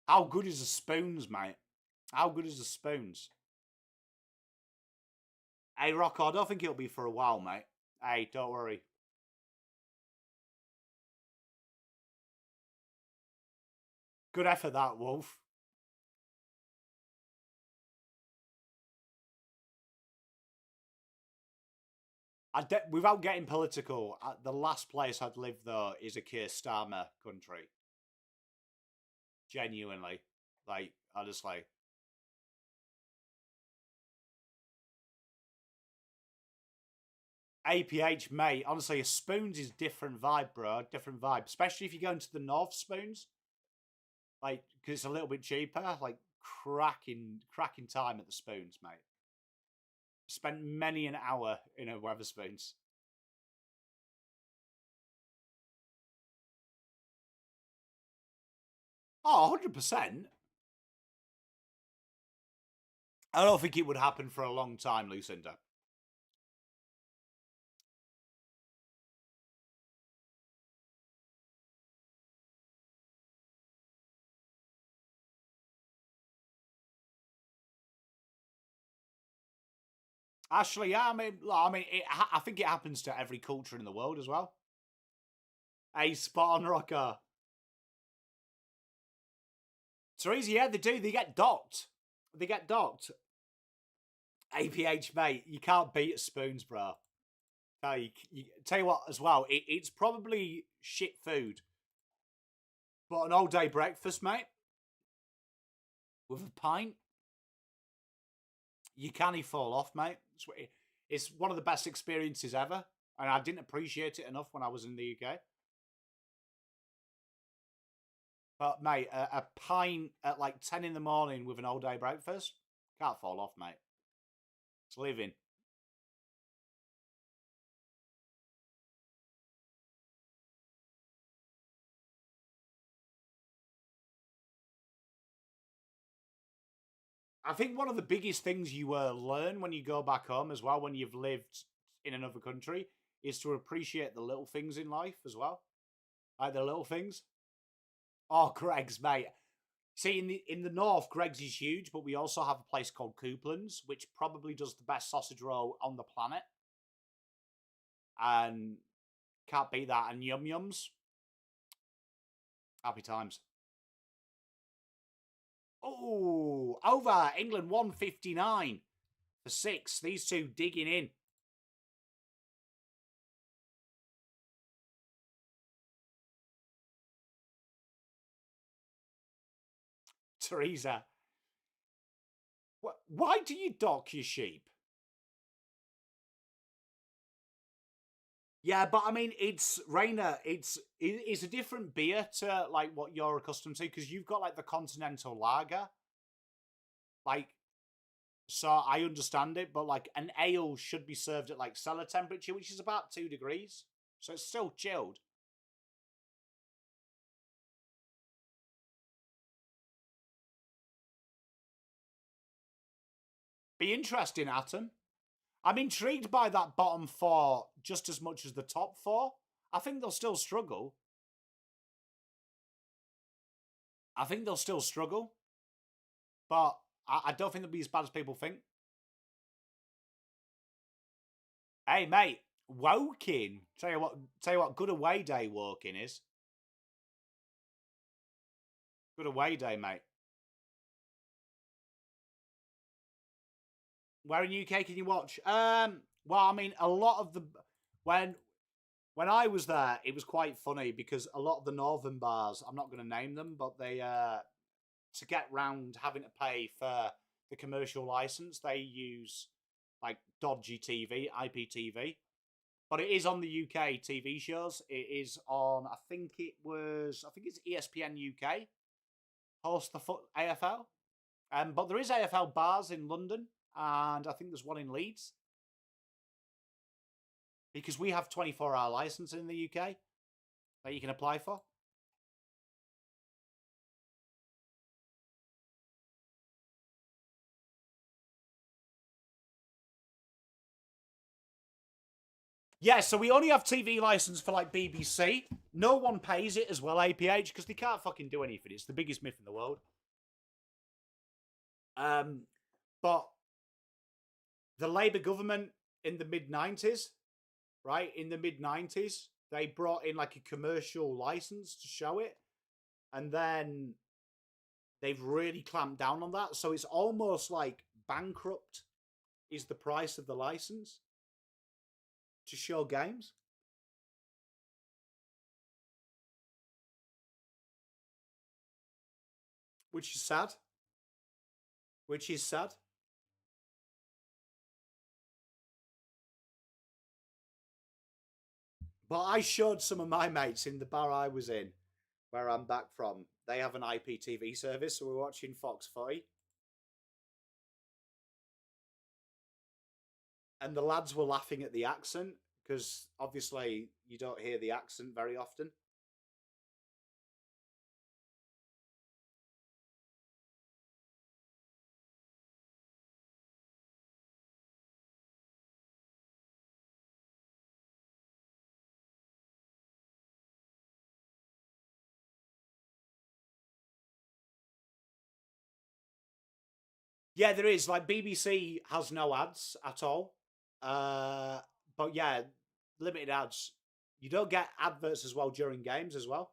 How good is the spoons, mate? How good is the spoons? Hey, Rocco, I don't think it'll be for a while, mate. Hey, don't worry. Good effort, that, Wolf. Without getting political, the last place I'd live, though, is a Keir Starmer country. Genuinely. Like, honestly. APH, mate, honestly, a Spoons is different vibe, bro. Different vibe. Especially if you go into the North Spoons. Like, because it's a little bit cheaper. Like, cracking time at the Spoons, mate. Spent many an hour in a Weatherspoons. Oh, 100%. I don't think it would happen for a long time, Lucinda. Actually, yeah, I think it happens to every culture in the world as well. Hey, spot on, Rocker. Teresa, yeah, they do. They get docked. They get docked. APH, mate, you can't beat spoons, bro. Tell you what, as well, it's probably shit food. But an all-day breakfast, mate, with a pint, you can't fall off, mate. It's one of the best experiences ever. And I didn't appreciate it enough when I was in the UK. But, mate, a pint at like 10 in the morning with an all-day breakfast, can't fall off, mate. It's living. I think one of the biggest things you learn when you go back home as well, when you've lived in another country, is to appreciate the little things in life as well. Like the little things. Oh, Greg's, mate. See, in the north, Greg's is huge, but we also have a place called Coupland's, which probably does the best sausage roll on the planet. And can't beat that. And Yum Yums. Happy times. Oh, over England 159 for 6. These two digging in. Teresa. Why do you dock your sheep? Yeah, but I mean, it's Rainer. It's a different beer to like what you're accustomed to because you've got like the continental lager. Like, so I understand it, but like an ale should be served at like cellar temperature, which is about 2 degrees. So it's still chilled. Be interesting, Atom. I'm intrigued by that bottom 4 just as much as the top 4. I think they'll still struggle. But I don't think they'll be as bad as people think. Hey, mate, Woking. Tell you what, good away day Woking is. Good away day, mate. Where in UK can you watch? Well, I mean, a lot of the when I was there, it was quite funny because a lot of the northern bars, I'm not going to name them, but they to get round having to pay for the commercial license, they use like dodgy TV, IPTV. But it is on the UK TV shows. It is on, I think it's ESPN UK host the AFL. But there is AFL bars in London, and I think there's one in Leeds. Because we have 24-hour license in the UK that you can apply for. Yeah, so we only have TV license for like BBC. No one pays it as well, APH, because they can't fucking do anything. It's the biggest myth in the world. But the Labour government in the mid-90s, right? In the mid-90s, they brought in like a commercial license to show it. And then they've really clamped down on that. So it's almost like bankrupt is the price of the license to show games. Which is sad. Which is sad. But I showed some of my mates in the bar I was in, where I'm back from. They have an IPTV service, so we're watching Fox 5. And the lads were laughing at the accent, because obviously you don't hear the accent very often. Yeah, there is. Like BBC has no ads at all. But yeah, limited ads. You don't get adverts as well during games as well.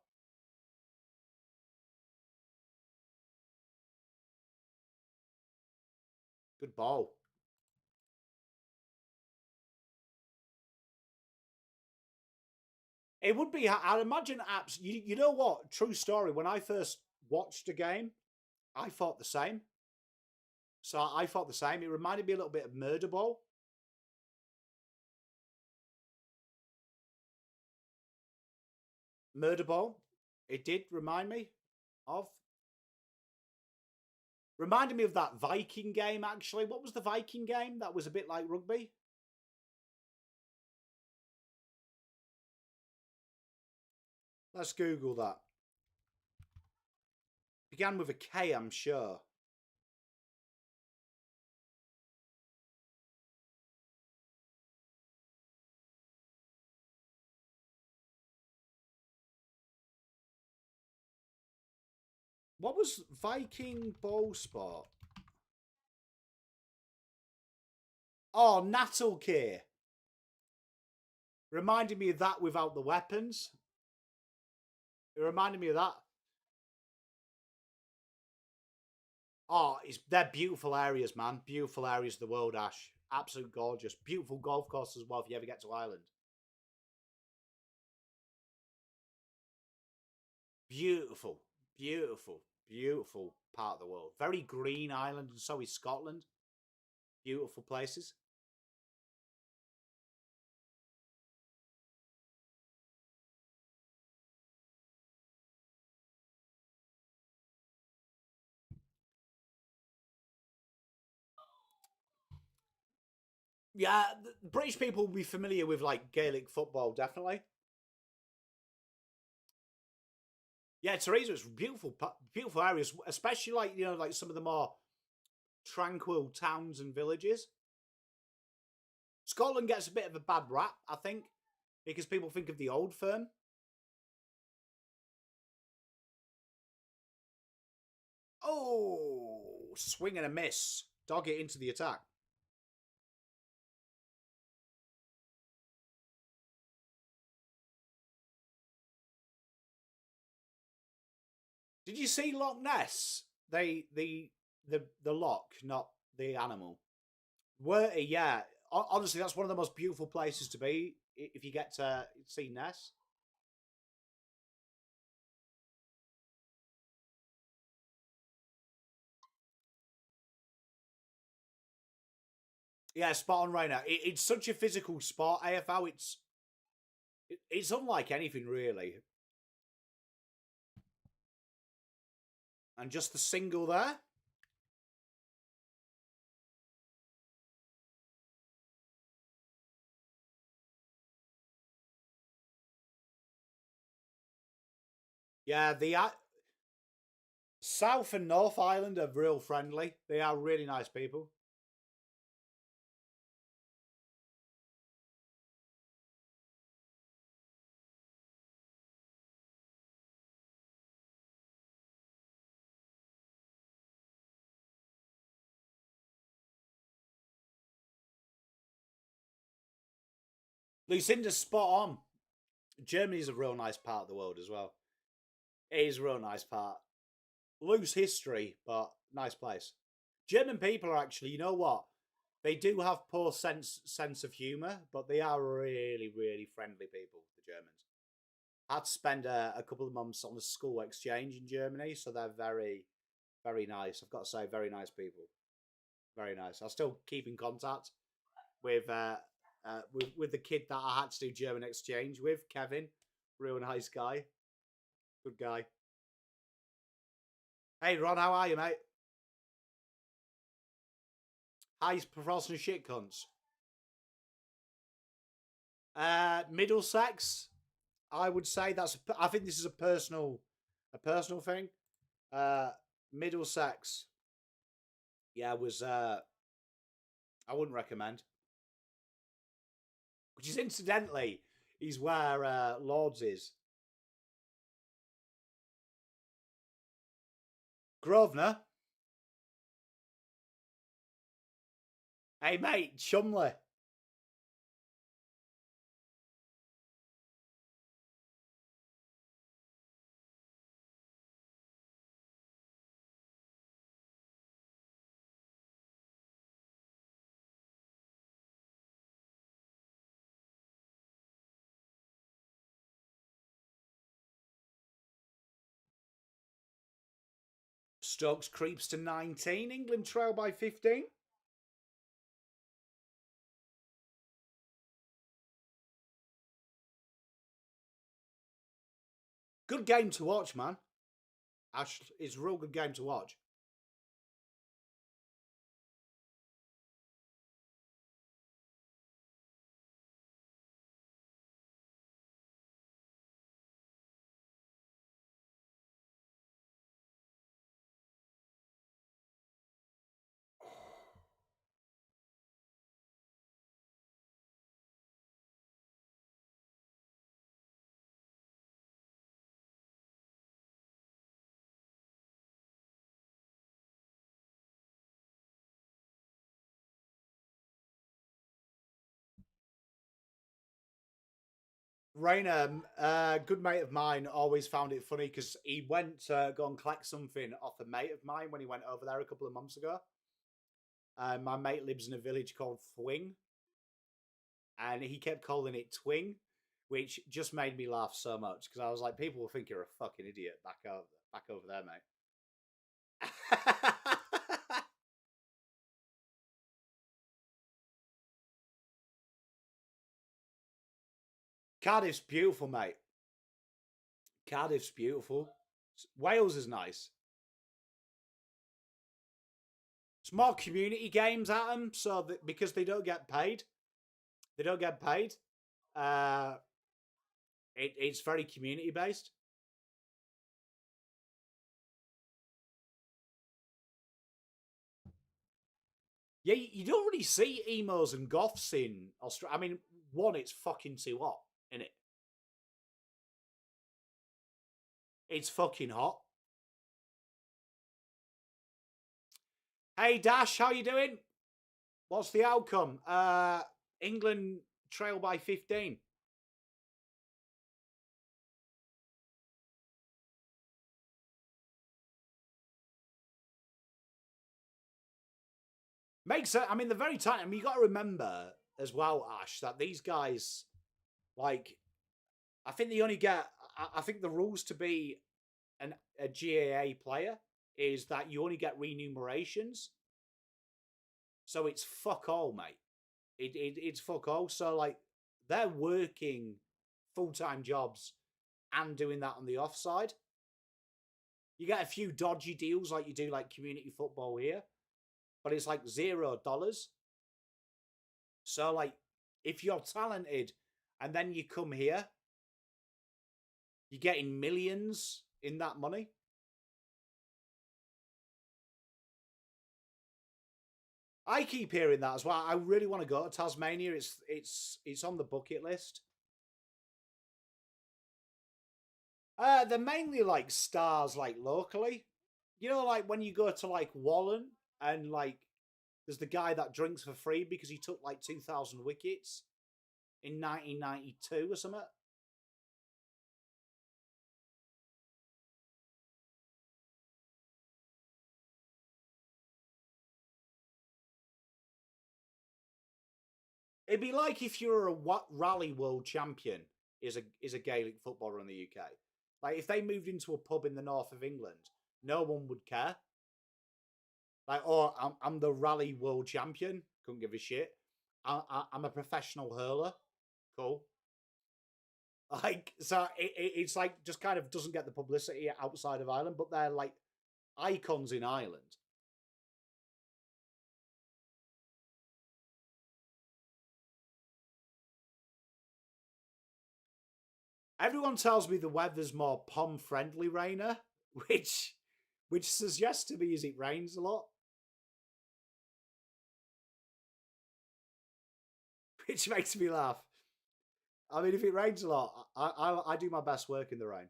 Good ball. It would be. I'd imagine apps. You know what? True story. When I first watched a game, I thought the same. So I thought the same. It reminded me a little bit of Murder Ball. Murder Ball. It did remind me of. Reminded me of that Viking game, actually. What was the Viking game? That was a bit like rugby. Let's Google that. Began with a K, I'm sure. What was Viking Ball Sport? Oh, Natalkir. Reminded me of that without the weapons. It reminded me of that. Oh, they're beautiful areas, man. Beautiful areas of the world, Ash. Absolute gorgeous. Beautiful golf course as well if you ever get to Ireland. Beautiful, beautiful, beautiful part of the world. Very green island, and so is Scotland. Beautiful places. Yeah, the British people will be familiar with like Gaelic football, definitely. Yeah, Teresa, it's beautiful, beautiful areas, especially like like some of the more tranquil towns and villages. Scotland gets a bit of a bad rap, I think, because people think of the old firm. Oh, swing and a miss. Dog it into the attack. Did you see Loch Ness? The loch, not the animal. Yeah. Honestly, that's one of the most beautiful places to be if you get to see Ness. Yeah, spot on right now. It's such a physical sport, AFL. It's unlike anything really. And just the single there. Yeah, the South and North Island are real friendly. They are really nice people. Lucinda's spot on. Germany's a real nice part of the world as well. It is a real nice part. Loose history, but nice place. German people are actually, you know what? They do have poor sense of humour, but they are really, really friendly people, the Germans. I had to spend a couple of months on a school exchange in Germany, so they're very, very nice. I've got to say, very nice people. Very nice. I still keep in contact with with the kid that I had to do German exchange with, Kevin. Real nice guy. Good guy. Hey Ron, how are you, mate? Hi, Professor Shit Cunts. Middlesex, I would say I think this is a personal thing. Uh, Middlesex, yeah, was I wouldn't recommend. Which is incidentally, is where Lords is. Grosvenor. Hey, mate, Chumley. Stokes creeps to 19. England trail by 15. Good game to watch, man. Ash, it's a real good game to watch. Rainer, good mate of mine, always found it funny because he went to go and collect something off a mate of mine when he went over there a couple of months ago. My mate lives in a village called Thwing, and he kept calling it Twing, which just made me laugh so much because I was like, people will think you're a fucking idiot back over there, mate. Cardiff's beautiful, mate. Cardiff's beautiful. Wales is nice. It's more community games at them, so that because they don't get paid, they don't get paid. Uh, it's very community based. Yeah, you don't really see emos and goths in Australia. I mean, one, it's fucking too hot, in it. It's fucking hot. Hey Dash, how you doing? What's the outcome? England trail by 15. Makes sense. I mean, the very time. I mean, you got to remember as well, Ash, that these guys, like, I think they only get. I think the rules to be a GAA player is that you only get remunerations. So it's fuck all, mate. It's fuck all. So like they're working full time jobs and doing that on the offside. You get a few dodgy deals like you do like community football here, but it's like $0. So like if you're talented and then you come here, you're getting millions in that money. I keep hearing that as well. I really want to go to Tasmania. It's on the bucket list. They're mainly like stars, like locally. You know, like when you go to like Wallen and like there's the guy that drinks for free because he took like 2,000 wickets in 1992 or something. It'd be like if you're a rally world champion is a Gaelic footballer in the UK. Like if they moved into a pub in the north of England, no one would care. Like, oh, I'm the rally world champion. Couldn't give a shit. I'm a professional hurler. Cool. Like, so it's like just kind of doesn't get the publicity outside of Ireland, but they're like icons in Ireland. Everyone tells me the weather's more pom friendly, Rainer, which which suggests to me is it rains a lot, which makes me laugh. I mean, if it rains a lot, I do my best work in the rain.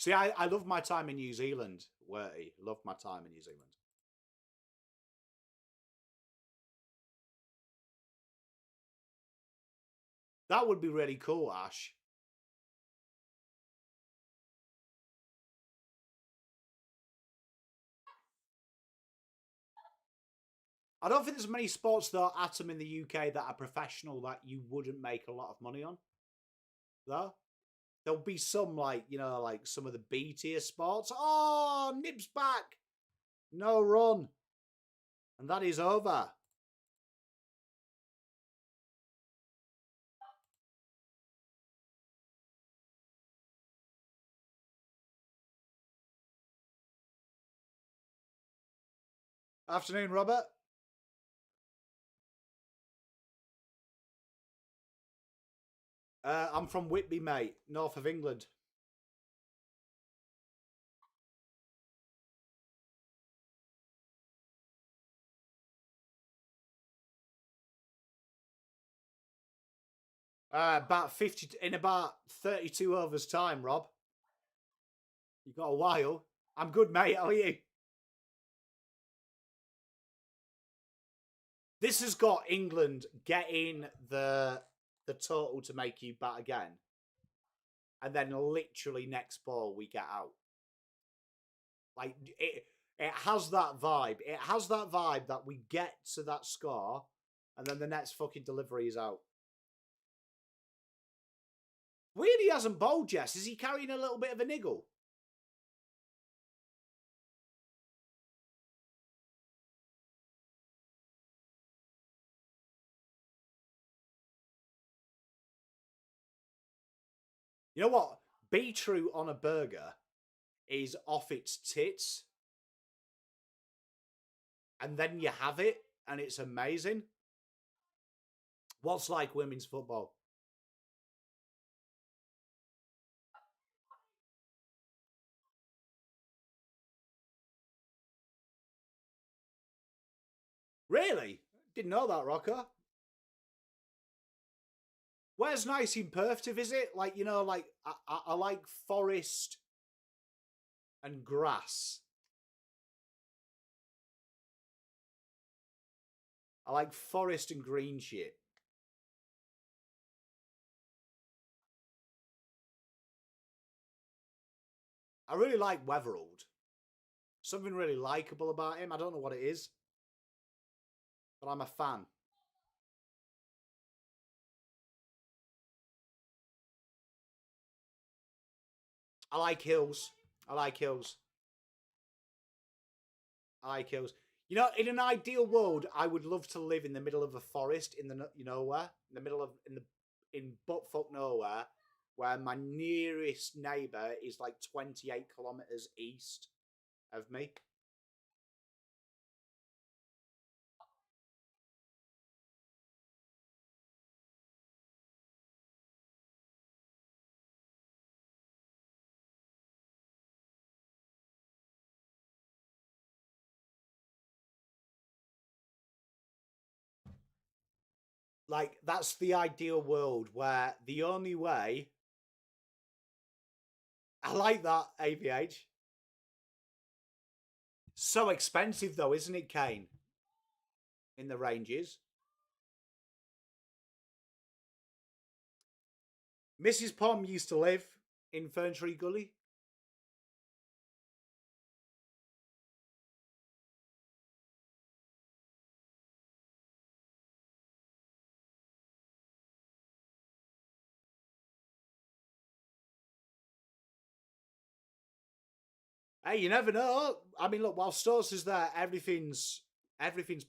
See, I love my time in New Zealand, Werty. Love my time in New Zealand. That would be really cool, Ash. I don't think there's many sports, though, Atom, in the UK that are professional that you wouldn't make a lot of money on. Though. There'll be some, like, you know, like some of the B-tier sports. Oh, Nib's back. No run. And that is over. Afternoon, Robert. I'm from Whitby, mate, north of England. About 50 in about 32 overs time, Rob. You got a while. I'm good, mate. How are you? This has got England getting the total to make you bat again, and then literally next ball we get out. Like it has that vibe. It has that vibe that we get to that score, and then the next fucking delivery is out. Weird he hasn't bowled, Jess. Is he carrying a little bit of a niggle? You know what? Beetroot on a burger is off its tits. And then you have it, and it's amazing. What's like women's football? Really? Didn't know that, Rocco. Where's nice in Perth to visit? Like, you know, like, I like forest and grass. I like forest and green shit. I really like Weatherald. Something really likable about him. I don't know what it is, but I'm a fan. I like hills. I like hills. I like hills. You know, in an ideal world, I would love to live in the middle of a forest in the you know where, in the middle of in buttfuck nowhere, where my nearest neighbour is like 28 kilometers east of me. Like that's the ideal world where the only way. I like that AVH. So expensive though, isn't it, Kane? In the ranges. Mrs. Pom used to live in Ferntree Gully. Hey, you never know. I mean, look, while Stokes is there, everything's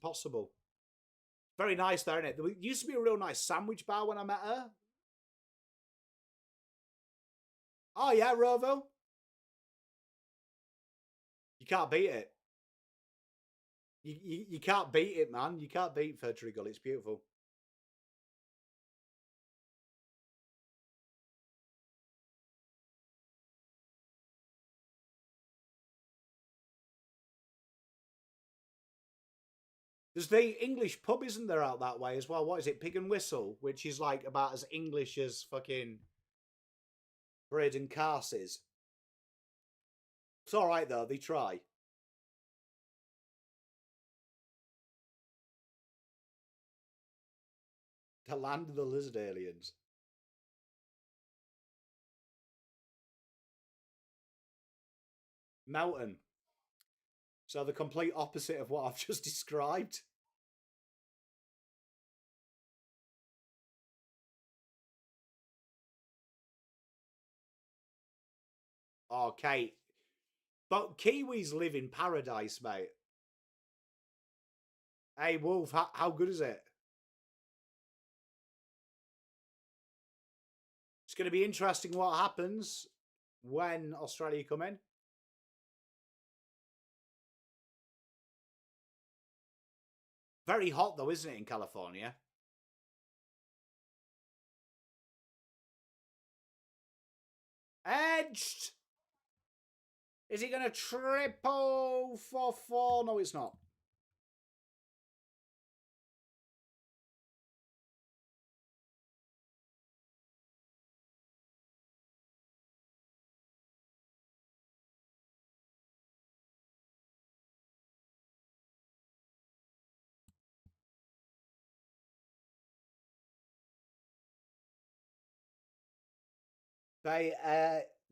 possible. Very nice there, isn't it? There used to be a real nice sandwich bar when I met her. Oh yeah, Rovo. You can't beat it. You can't beat it, man. You can't beat Ferntree Gully. It's beautiful. There's the English pub, isn't there, out that way as well? What is it? Pig and Whistle, which is like about as English as fucking Braden Carses. It's all right though. They try. The land of the lizard aliens. Mountain. So the complete opposite of what I've just described. Okay. But Kiwis live in paradise, mate. Hey, Wolf, how good is it? It's going to be interesting what happens when Australia come in. Very hot, though, isn't it, in California? Edged! Is he going to triple for four? No, it's not.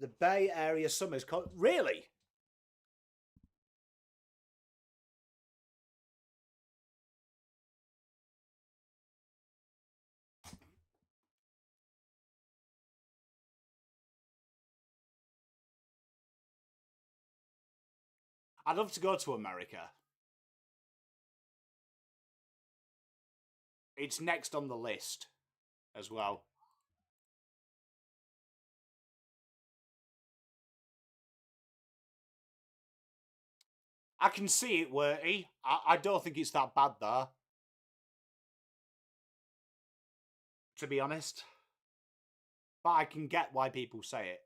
The Bay Area Summers. Really? I'd love to go to America. It's next on the list as well. I can see it, Worty. I don't think it's that bad, though. To be honest. But I can get why people say it.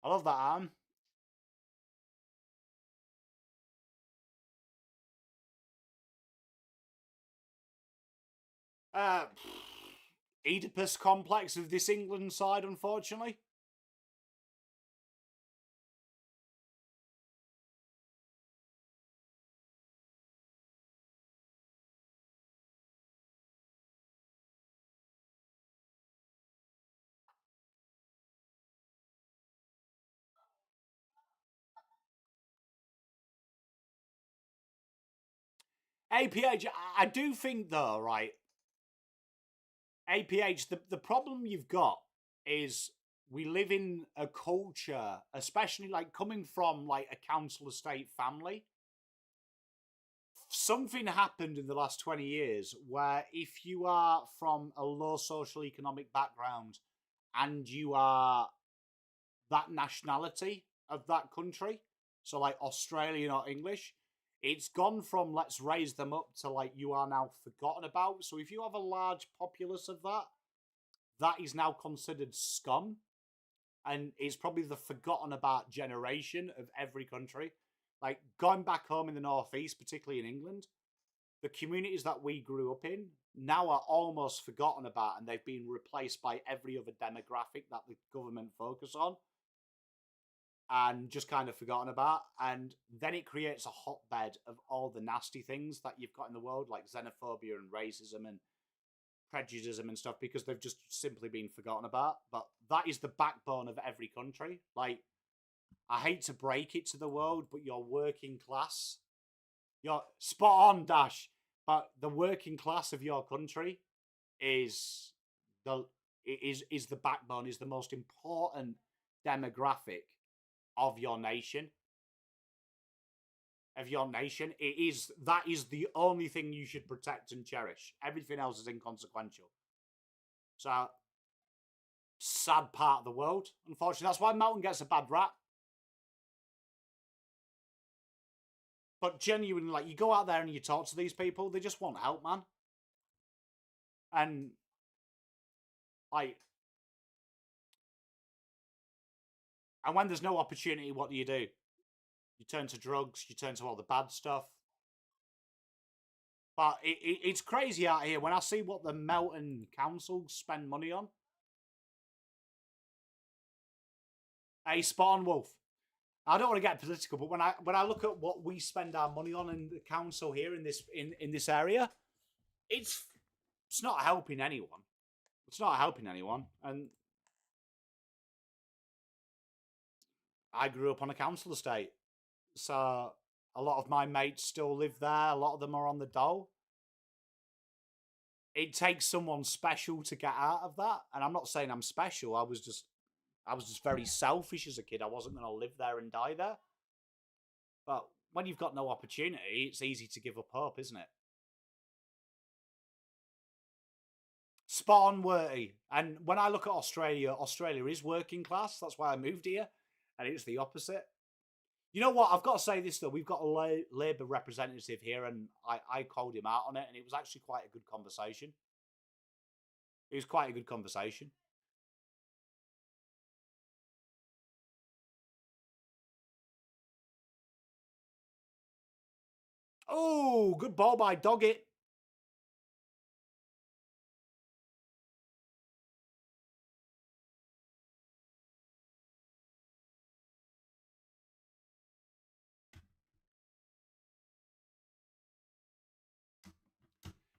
I love that arm. Uh, Oedipus complex of this England side, unfortunately. APH, I do think though, right? APH, the problem you've got is we live in a culture, especially like coming from like a council estate family. Something happened in the last 20 years where if you are from a low social economic background and you are that nationality of that country, so like Australian or English, it's gone from let's raise them up to like you are now forgotten about. So if you have a large populace of that, that is now considered scum. And it's probably the forgotten about generation of every country. Like going back home in the Northeast, particularly in England, the communities that we grew up in now are almost forgotten about and they've been replaced by every other demographic that the government focus on and just kind of forgotten about. And then it creates a hotbed of all the nasty things that you've got in the world, like xenophobia and racism and prejudice and stuff, because they've just simply been forgotten about. But that is the backbone of every country. Like, I hate to break it to the world, but your working class, you're spot on, Dash. But the working class of your country is the is the backbone, is the most important demographic of your nation. Of your nation. That is the only thing you should protect and cherish. Everything else is inconsequential. So sad part of the world. Unfortunately, that's why Mountain gets a bad rap. But genuinely, like, you go out there and you talk to these people, they just want help, man. And like, and when there's no opportunity, what do? You turn to drugs, you turn to all the bad stuff. But it's crazy out here when I see what the Melton councils spend money on. Hey, Spawn Wolf. I don't want to get political, but when I look at what we spend our money on in the council here in this area, it's not helping anyone. It's not helping anyone. And I grew up on a council estate, so a lot of my mates still live there. A lot of them are on the dole. It takes someone special to get out of that, and I'm not saying I'm special. I was just very selfish as a kid. I wasn't going to live there and die there. But when you've got no opportunity, it's easy to give up hope, isn't it? Spot on, worthy. And when I look at Australia, Australia is working class. That's why I moved here. And it's the opposite. You know what? I've got to say this, though. We've got a Labour representative here, and I called him out on it, and it was actually quite a good conversation. It was quite a good conversation. Oh, good ball by Doggett.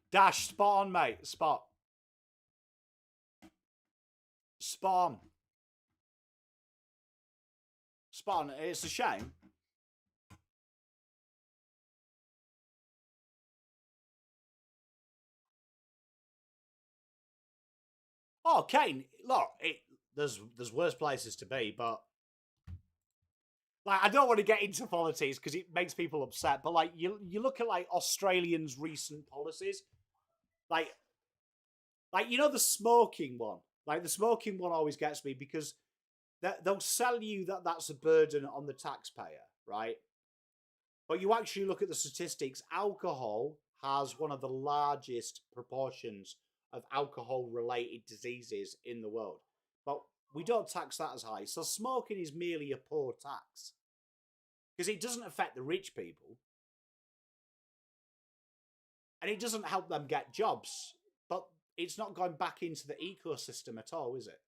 Dash, spot on, mate. Spot. Spot on. Spot on. It's a shame. Oh, Kane, look, there's worse places to be, but like I don't want to get into politics because it makes people upset. But like you look at like Australians' recent policies, like you know the smoking one. Like the smoking one always gets me because they'll sell you that that's a burden on the taxpayer, right? But you actually look at the statistics. Alcohol has one of the largest proportions of alcohol-related diseases in the world, but we don't tax that as high. So smoking is merely a poor tax because it doesn't affect the rich people and it doesn't help them get jobs, but it's not going back into the ecosystem at all, is it?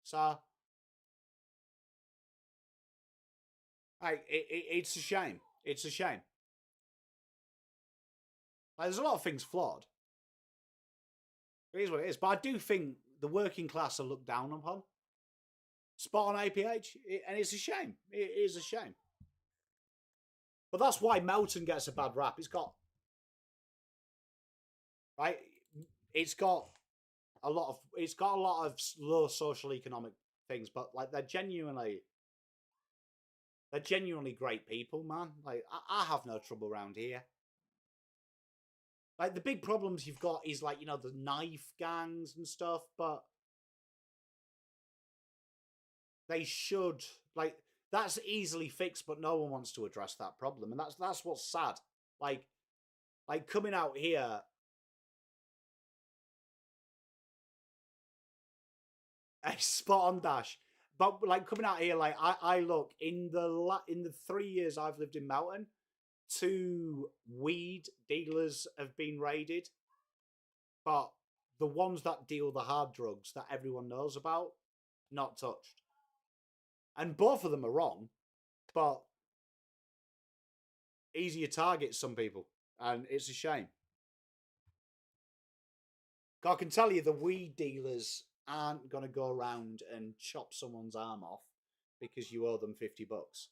So it's a shame. It's a shame. Like, there's a lot of things flawed. It is what it is. But I do think the working class are looked down upon. Spot on APH, and it's a shame. It is a shame. But that's why Melton gets a bad rap. It's got right. It's got a lot of low social economic things, but like they're genuinely great people, man. Like I have no trouble around here. Like the big problems you've got is like the knife gangs and stuff, but they should like that's easily fixed, but no one wants to address that problem, and that's what's sad. Like coming out here, a spot on dash. But like coming out here, like I look in the 3 years I've lived in Melton, 2 weed dealers have been raided, but the ones that deal the hard drugs that everyone knows about, not touched. And both of them are wrong, but easier targets some people, and it's a shame. I can tell you the weed dealers aren't going to go around and chop someone's arm off because you owe them $50.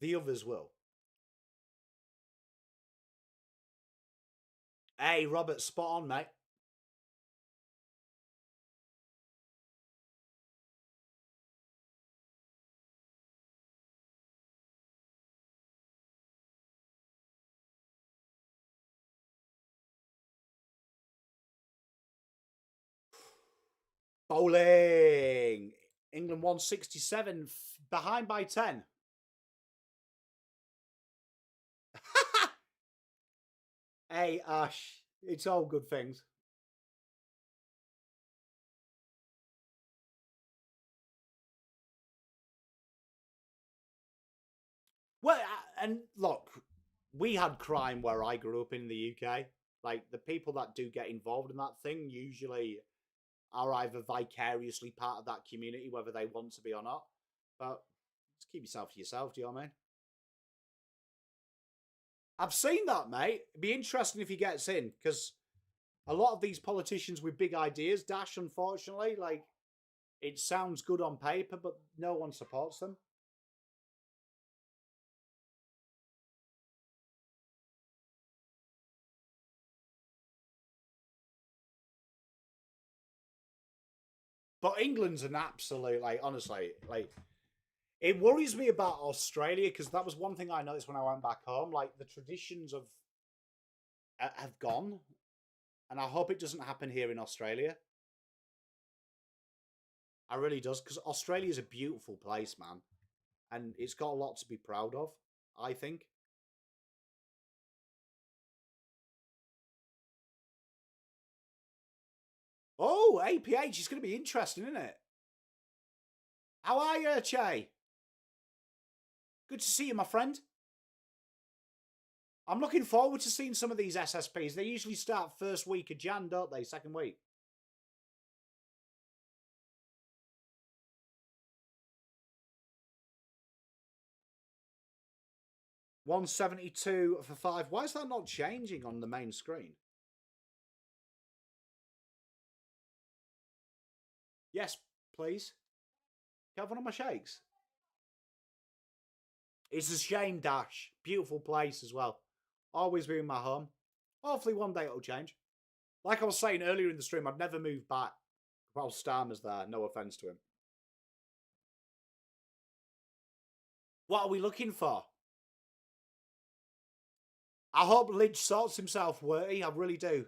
The others will. Hey, Robert, spot on, mate. Bowling. England 167, behind by 10. Hey, Ash, it's all good things. Well, and look, we had crime where I grew up in the UK. Like, the people that do get involved in that thing usually are either vicariously part of that community, whether they want to be or not. But just keep yourself to yourself, do you know what I mean? I've seen that, mate. It'd be interesting if he gets in, because a lot of these politicians with big ideas, Dash, unfortunately, like, it sounds good on paper, but no one supports them. But England's an absolute, like, honestly, like, it worries me about Australia because that was one thing I noticed when I went back home. Like, the traditions of have gone, and I hope it doesn't happen here in Australia. I really does because Australia's a beautiful place, man, and it's got a lot to be proud of. I think. Oh, APH is going to be interesting, isn't it? How are you, Che? Good to see you, my friend. I'm looking forward to seeing some of these SSPs. They usually start first week of Jan, don't they? Second week. 172 for 5. Why is that not changing on the main screen? Yes, please. Can I have one of my shakes? It's a shame, Dash. Beautiful place as well. Always been my home. Hopefully one day it'll change. Like I was saying earlier in the stream, I'd never move back while Starmer's there. No offence to him. What are we looking for? I hope Lidge sorts himself, Worty. I really do.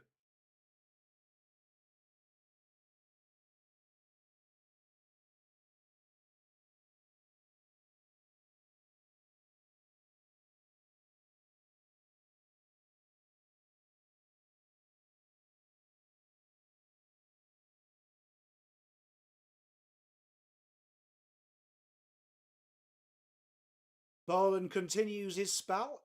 Boland continues his spell.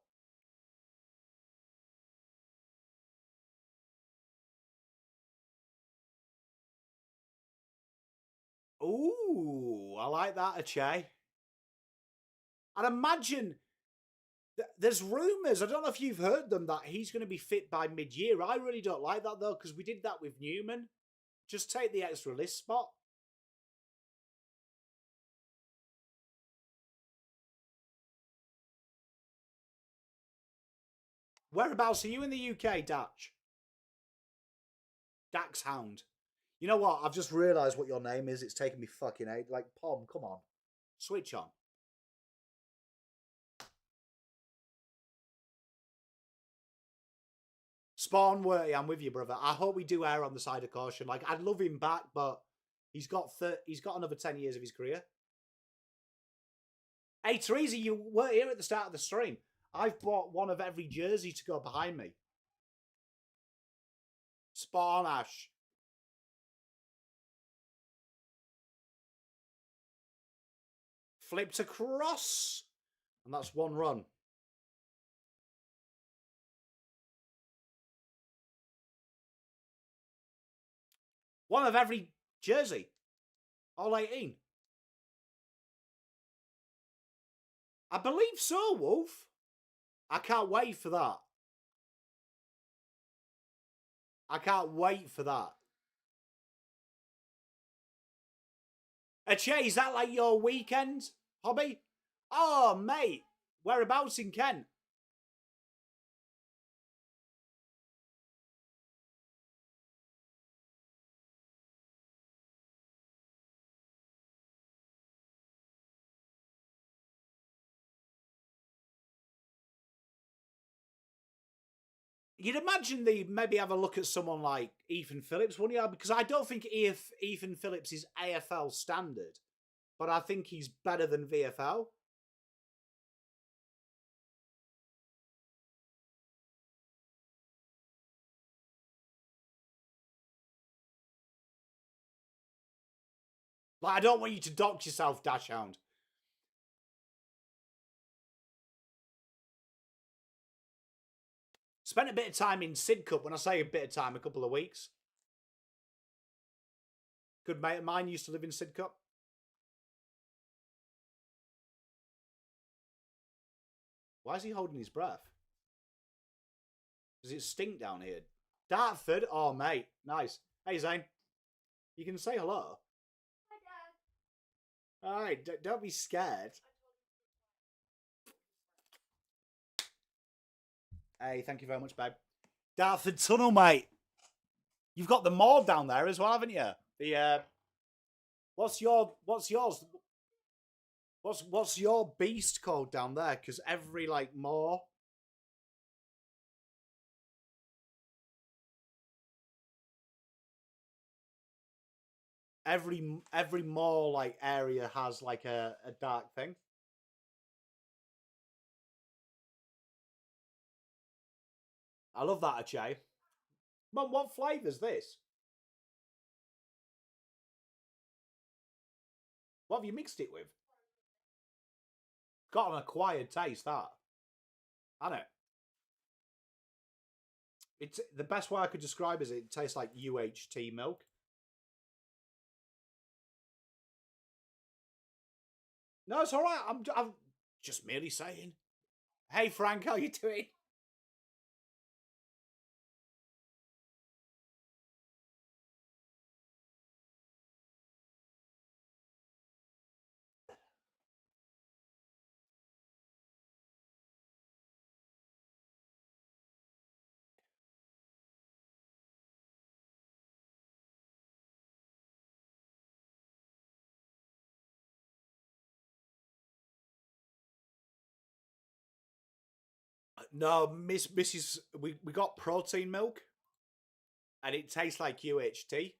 Ooh, I like that, Ache. I'd imagine there's rumours. I don't know if you've heard them that he's going to be fit by mid-year. I really don't like that though because we did that with Newman. Just take the extra list spot. Whereabouts are you in the UK, Dutch? Dax Hound. You know what? I've just realised what your name is. It's taken me fucking age. Like, Pom, come on. Switch on. Spawn Worthy, I'm with you, brother. I hope we do err on the side of caution. Like, I'd love him back, but he's got another 10 years of his career. Hey, Teresa, you were here at the start of the stream. I've bought one of every jersey to go behind me. Spawn Ash. Flipped across. And that's one run. One of every jersey. All 18. I believe so, Wolf. I can't wait for that. I can't wait for that. Ache, is that like your weekend hobby? Oh, mate. Whereabouts in Kent? You'd imagine they maybe have a look at someone like Ethan Phillips, wouldn't you? Because I don't think Ethan Phillips is AFL standard, but I think he's better than VFL. Like, I don't want you to dox yourself, Dashhound. Spent a bit of time in Sid Cup. When I say a bit of time, a couple of weeks. Good mate of mine used to live in Sid Cup. Why is he holding his breath? Does it stink down here? Dartford? Oh, mate. Nice. Hey, Zane. You can say hello. Hi, Dad. All right. Don't be scared. Hey, thank you very much, babe. Dartford Tunnel, mate. You've got the mall down there as well, haven't you? The what's yours? What's your beast called down there? Because every like mall. Every mall like area has like a dark thing. I love that, Achay. Mum, what flavour's this? What have you mixed it with? Got an acquired taste, that. I know. It's the best way I could describe is it tastes like UHT milk. No, it's all right. I'm just merely saying. Hey, Frank, how you doing? No, Mrs. We got protein milk, and it tastes like UHT.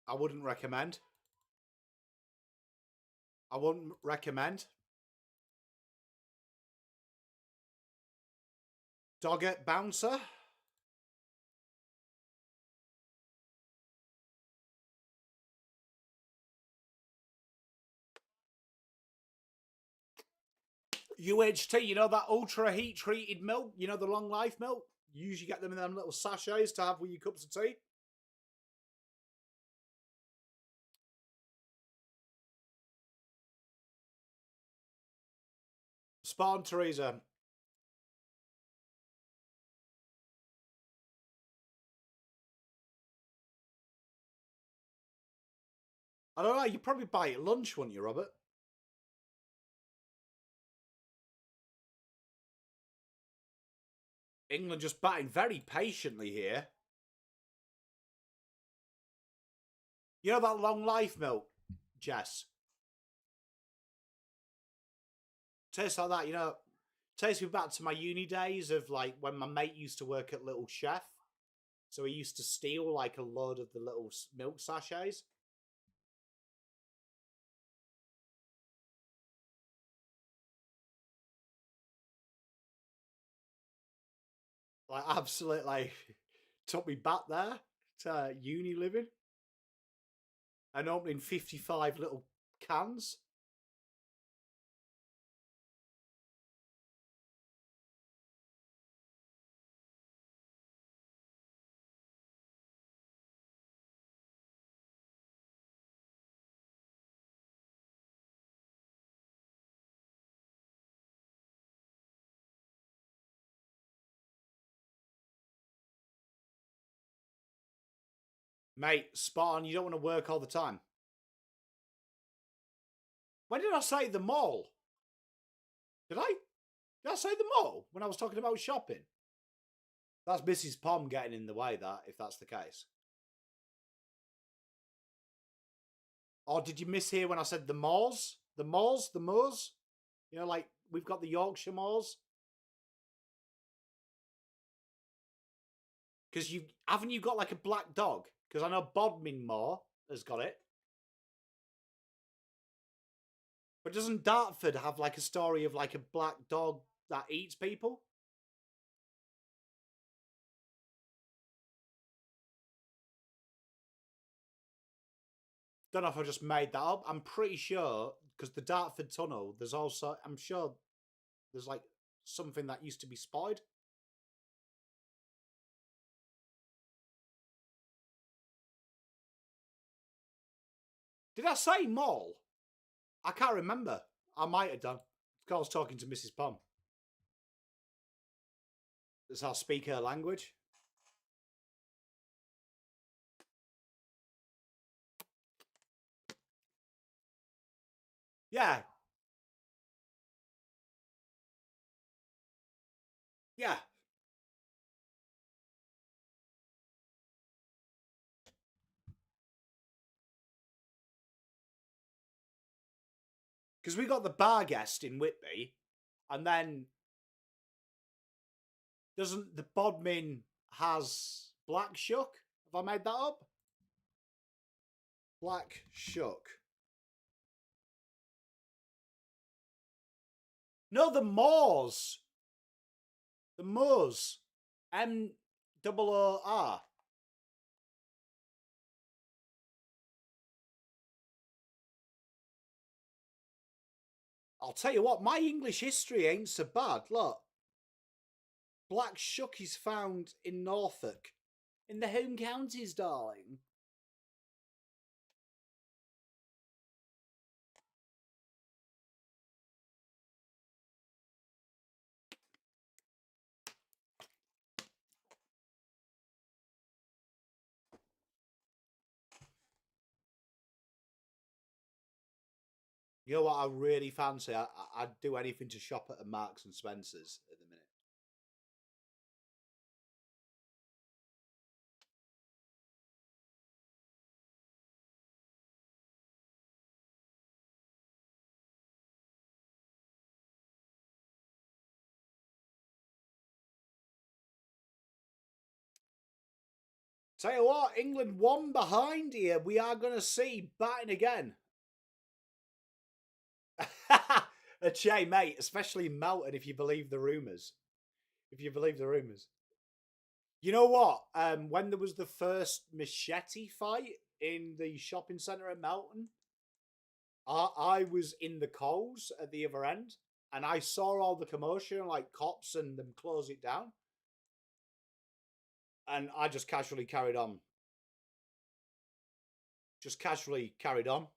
I wouldn't recommend. I wouldn't recommend. Dogget Bouncer. UHT, you know that ultra heat treated milk? You know the long life milk? You usually get them in them little sachets to have with your cups of tea. Spawn Teresa. I don't know, you probably buy it at lunch, wouldn't you, Robert? England just batting very patiently here. You know that long life milk, Jess? Tastes like that, you know. Takes me back to my uni days of like when my mate used to work at Little Chef. So he used to steal like a load of the little milk sachets. Like absolute like took me back there to uni living and opening 55 little cans. Mate, spot on, you don't want to work all the time. When did I say the mall? Did I? Did I say the mall when I was talking about shopping? That's Mrs. Pom getting in the way, that, if that's the case. Or did you mishear when I said the malls? The malls? The moors? You know, like we've got the Yorkshire moors. Because you haven't you got like a black dog? Because I know Bodmin Moor has got it. But doesn't Dartford have like a story of like a black dog that eats people? Don't know if I just made that up. I'm pretty sure because the Dartford Tunnel, there's also, I'm sure there's like something that used to be spotted. Did I say mall? I can't remember. I might have done. Because I was talking to Mrs. Pom. That's how I speak her language. Yeah. Yeah. Because we got the bar guest in Whitby, and then doesn't the Bodmin has Black Shuck? Have I made that up? Black Shuck. No, the Moors. The Moors. MOOR. I'll tell you what, my English history ain't so bad. Look. Black Shuck is found in Norfolk. In the home counties, darling. You know what I really fancy? I'd do anything to shop at a Marks and Spencer's at the minute. Tell you what, England one behind here. We are going to see batting again. A Che, mate, especially Melton, if you believe the rumours. If you believe the rumours. You know what? When there was the first machete fight in the shopping centre at Melton, I was in the Coles at the other end, and I saw all the commotion, like cops and them close it down. And I just casually carried on. Just casually carried on.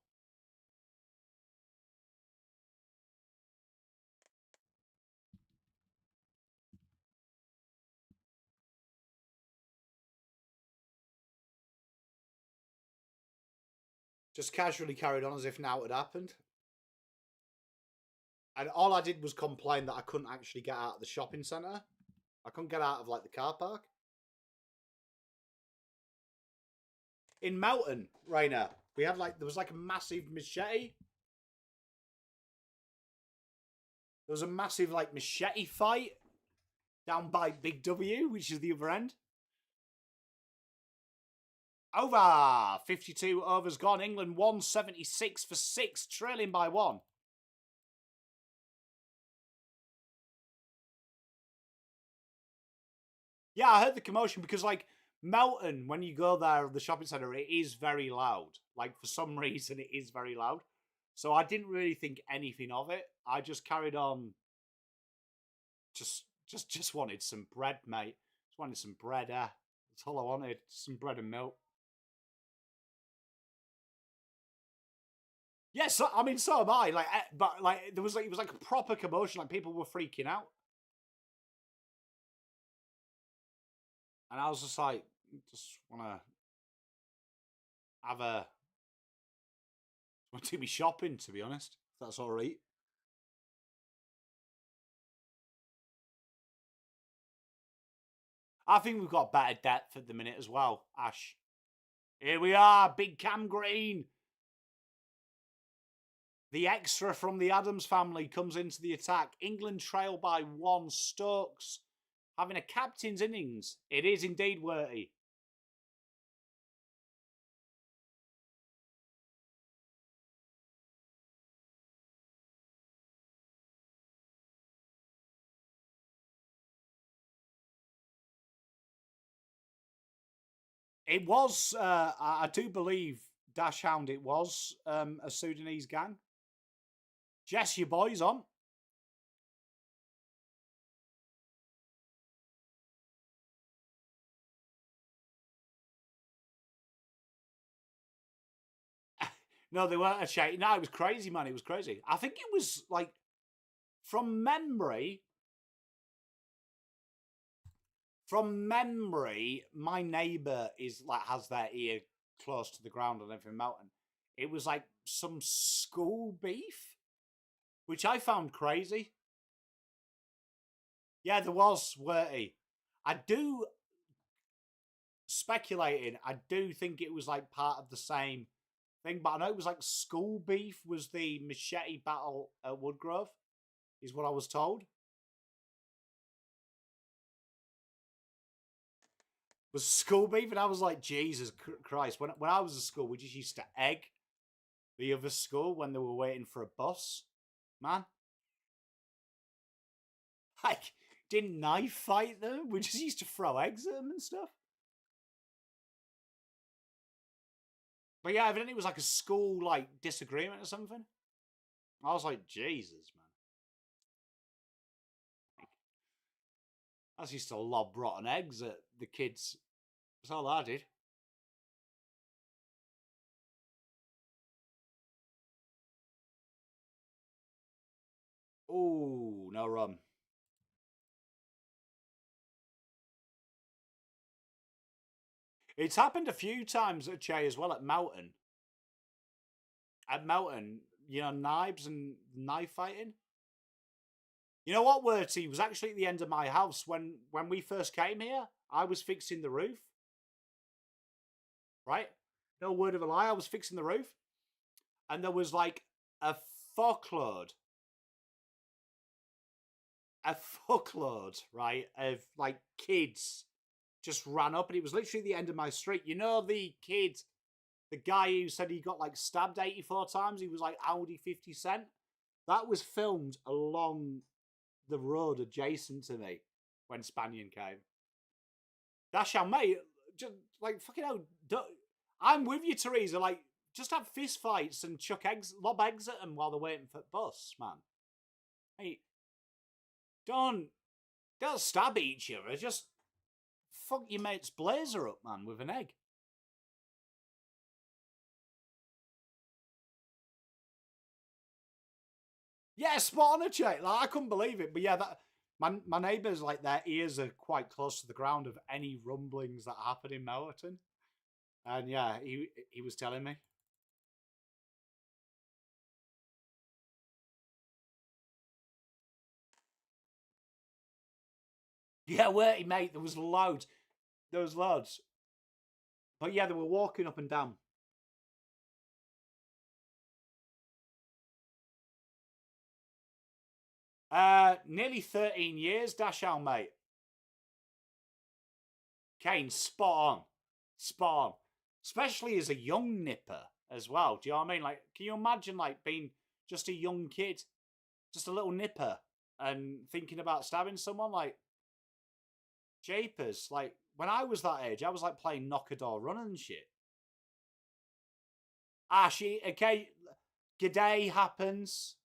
Just casually carried on as if now it had happened. And all I did was complain that I couldn't actually get out of the shopping centre. I couldn't get out of like the car park. In Melton, Rainer, we had like, there was like a massive machete. There was a massive like machete fight down by Big W, which is the other end. Over 52 overs gone. England 176 for 6, trailing by 1. Yeah, I heard the commotion because, like, Melton, when you go there, the shopping centre, it is very loud. Like, for some reason, it is very loud. So I didn't really think anything of it. I just carried on. Just wanted some bread, mate. Just wanted some bread. That's all I wanted. Some bread and milk. Yes, yeah, so, I mean, so am I. Like, but like, there was like, it was like a proper commotion. Like, people were freaking out. And I was just like, just want to have a, want to be shopping, to be honest. If that's all right. I think we've got better depth at the minute as well, Ash. Here we are, Big Cam Green. The extra from the Adams family comes into the attack. England trail by 1. Stokes having a captain's innings. It is indeed Worthy. It was, I do believe, Dash Hound, it was a Sudanese gang. Jess, your boy's on. No, they weren't a shade. No, it was crazy, man. It was crazy. I think it was like, from memory, my neighbour is like has their ear close to the ground on every mountain. It was like some school beef, which I found crazy. Yeah, there was, weren't he? I do speculating. I do think it was like part of the same thing, but I know it was like school beef was the machete battle at Woodgrove, is what I was told. Was school beef, and I was like, Jesus Christ. When I was at school, we just used to egg the other school when they were waiting for a bus. Man. Like, didn't knife fight them. We just used to throw eggs at them and stuff. But yeah, evidently it was like a school like disagreement or something. I was like, Jesus, man. I just used to lob rotten eggs at the kids. That's all I did. Oh, no rum. It's happened a few times at Che as well at Melton. At Melton, you know, knives and knife fighting. You know what, Werty? Was actually at the end of my house when we first came here. I was fixing the roof. Right? No word of a lie. I was fixing the roof. And there was like a fuckload, right, of like kids just ran up, and it was literally the end of my street. You know, the kid, the guy who said he got like stabbed 84 times, he was like Audi 50 Cent. That was filmed along the road adjacent to me when Spanian came. That's our mate. Just like fucking hell. I'm with you, Teresa. Like, just have fist fights and chuck eggs, lob eggs at them while they're waiting for the bus, man. Hey, don't stab each other. Just fuck your mate's blazer up, man, with an egg. Yeah, spot on a check. Like, I couldn't believe it. But yeah, that my neighbours, like, their ears are quite close to the ground of any rumblings that happen in Melton. And yeah, he was telling me. Yeah, where he mate, there was loads. There was loads. But yeah, they were walking up and down. Nearly 13 years, Dashal, mate. Kane, spot on. Spot on. Especially as a young nipper as well. Do you know what I mean? Like, can you imagine, like, being just a young kid, just a little nipper, and thinking about stabbing someone? Like, japers. Like, when I was that age, I was, like, playing knock-a-door run and shit. Okay, G'day happens.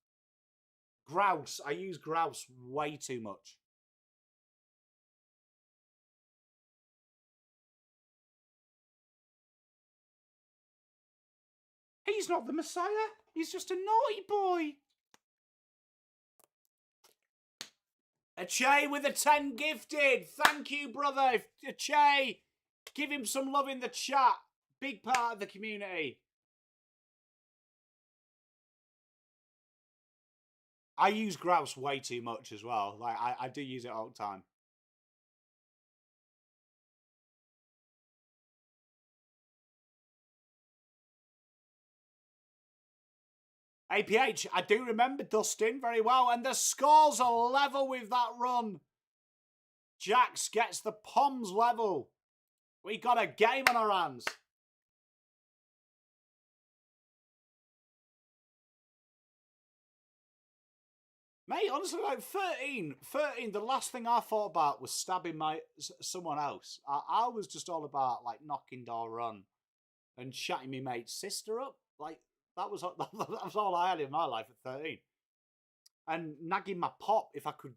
Grouse. I use grouse way too much. He's not the Messiah. He's just a naughty boy. Achay with a 10 gifted. Thank you, brother. Achay, give him some love in the chat. Big part of the community. I use grouse way too much as well. Like, I do use it all the time. APH, I do remember Dustin very well, and the scores are level with that run. Jax gets the Poms level. We got a game on our hands. Mate, honestly, like 13, the last thing I thought about was stabbing someone else. I was just all about, like, knocking door on and shutting my mate's sister up. Like, that was, that was all I had in my life at 13. And nagging my pop if I could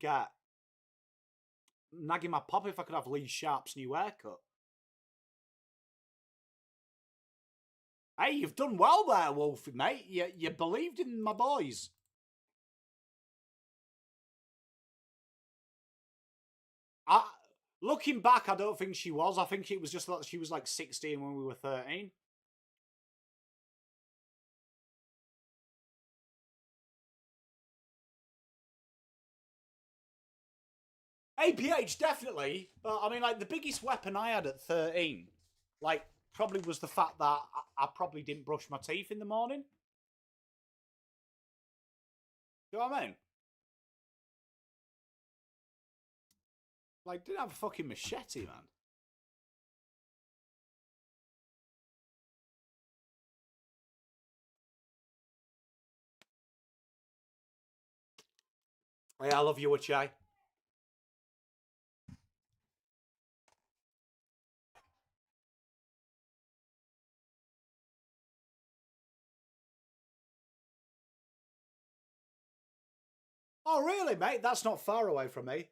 have Lee Sharp's new haircut. Hey, you've done well there, Wolfie, mate. You believed in my boys. Looking back, I don't think she was. I think it was just that she was like 16 when we were 13. APH, definitely. But I mean, like, the biggest weapon I had at 13, like, probably was the fact that I probably didn't brush my teeth in the morning. Do you know what I mean? Like, didn't have a fucking machete, man. Hey, I love you, Achai. Oh, really, mate? That's not far away from me.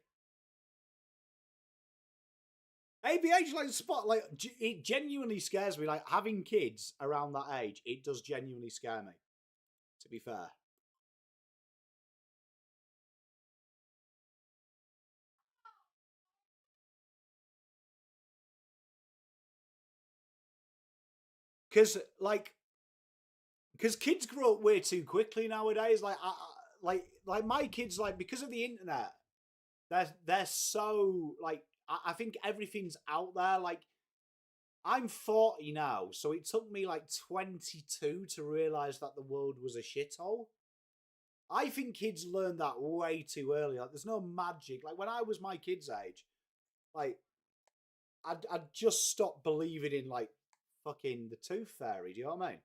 ABH, like, spot, like, it genuinely scares me. Like, having kids around that age, it does genuinely scare me, to be fair. Because, like, because kids grow up way too quickly nowadays. Like my kids, like, because of the internet, they're so, like, I think everything's out there. Like, I'm 40 now, so it took me like 22 to realize that the world was a shithole. I think kids learn that way too early. Like, there's no magic. Like, when I was my kids' age, like, I'd just stopped believing in, like, fucking the tooth fairy. Do you know what I mean?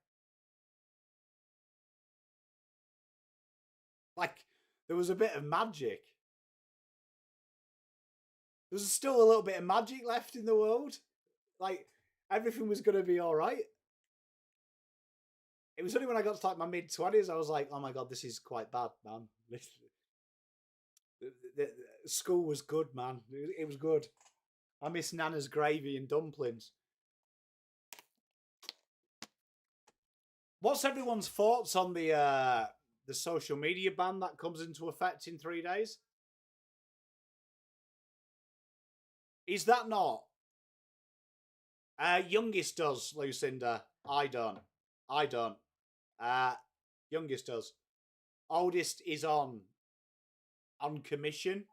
Like, there was a bit of magic. There's still a little bit of magic left in the world. Like, everything was going to be all right. It was only when I got to, like, my mid-20s, I was like, oh my God, this is quite bad, man. The school was good, man. It was good. I miss Nana's gravy and dumplings. What's everyone's thoughts on the social media ban that comes into effect in 3 days? Is that not? Youngest does, Lucinda. I don't. I don't. Youngest does. Oldest is on commission.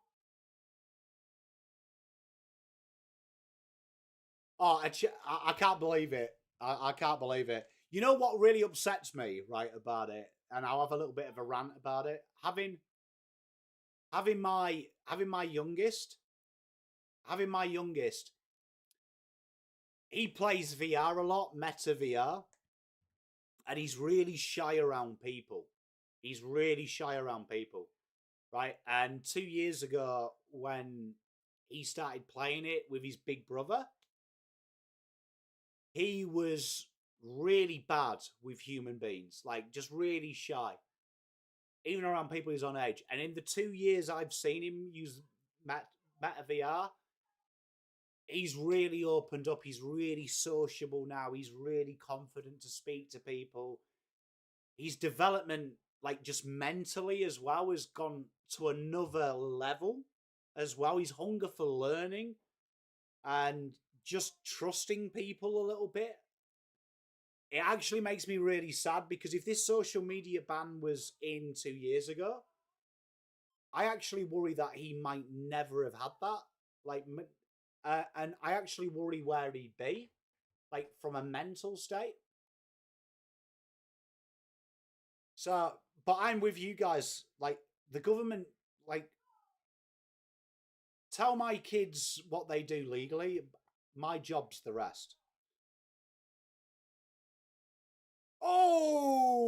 Oh, I can't believe it. I can't believe it. You know what really upsets me, right, about it, and I'll have a little bit of a rant about it. Having my youngest, he plays VR a lot, Meta VR, and he's really shy around people. He's really shy around people, right? And 2 years ago, when he started playing it with his big brother, he was really bad with human beings, like, just really shy, even around people his own age. And in the 2 years I've seen him use Meta VR, he's really opened up. He's really sociable now. He's really confident to speak to people. His development, like, just mentally as well, has gone to another level as well. His hunger for learning and just trusting people a little bit. It actually makes me really sad, because if this social media ban was in 2 years ago, I actually worry that he might never have had that. Like, and I actually worry where he'd be, like, from a mental state. So, but I'm with you guys. Like, the government, like, tell my kids what they do legally. My job's the rest. Oh,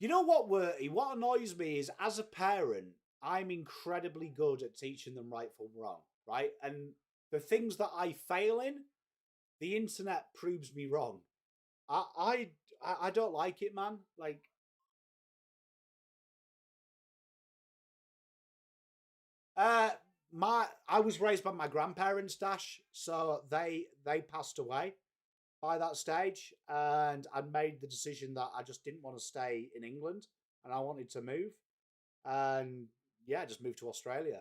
You know what, Worty? What annoys me is, as a parent, I'm incredibly good at teaching them right from wrong, right? And the things that I fail in, the internet proves me wrong. I don't like it, man. Like, uh, I was raised by my grandparents, Dash, so they passed away by that stage, and I made the decision that I just didn't want to stay in England, and I wanted to move, and yeah, just moved to Australia.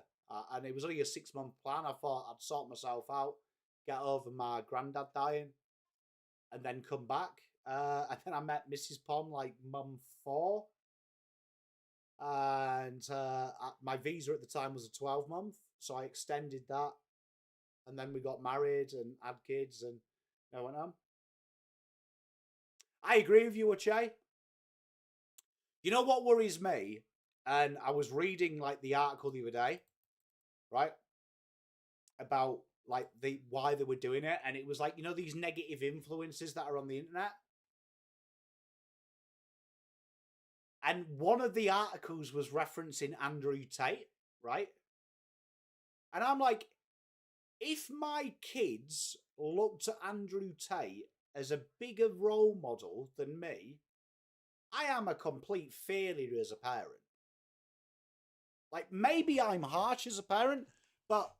And it was only a 6 month plan. I thought I'd sort myself out, get over my granddad dying, and then come back. And then I met Mrs. Pom like mum 4, and my visa at the time was a 12 month, so I extended that, and then we got married and had kids, and I went on. I agree with you, Uche. You know what worries me? And I was reading like the article the other day, right? About like the why they were doing it, and it was like, these negative influences that are on the internet. And one of the articles was referencing Andrew Tate, right? And I'm like, if my kids looked at Andrew Tate as a bigger role model than me, I am a complete failure as a parent. Like, maybe I'm harsh as a parent, but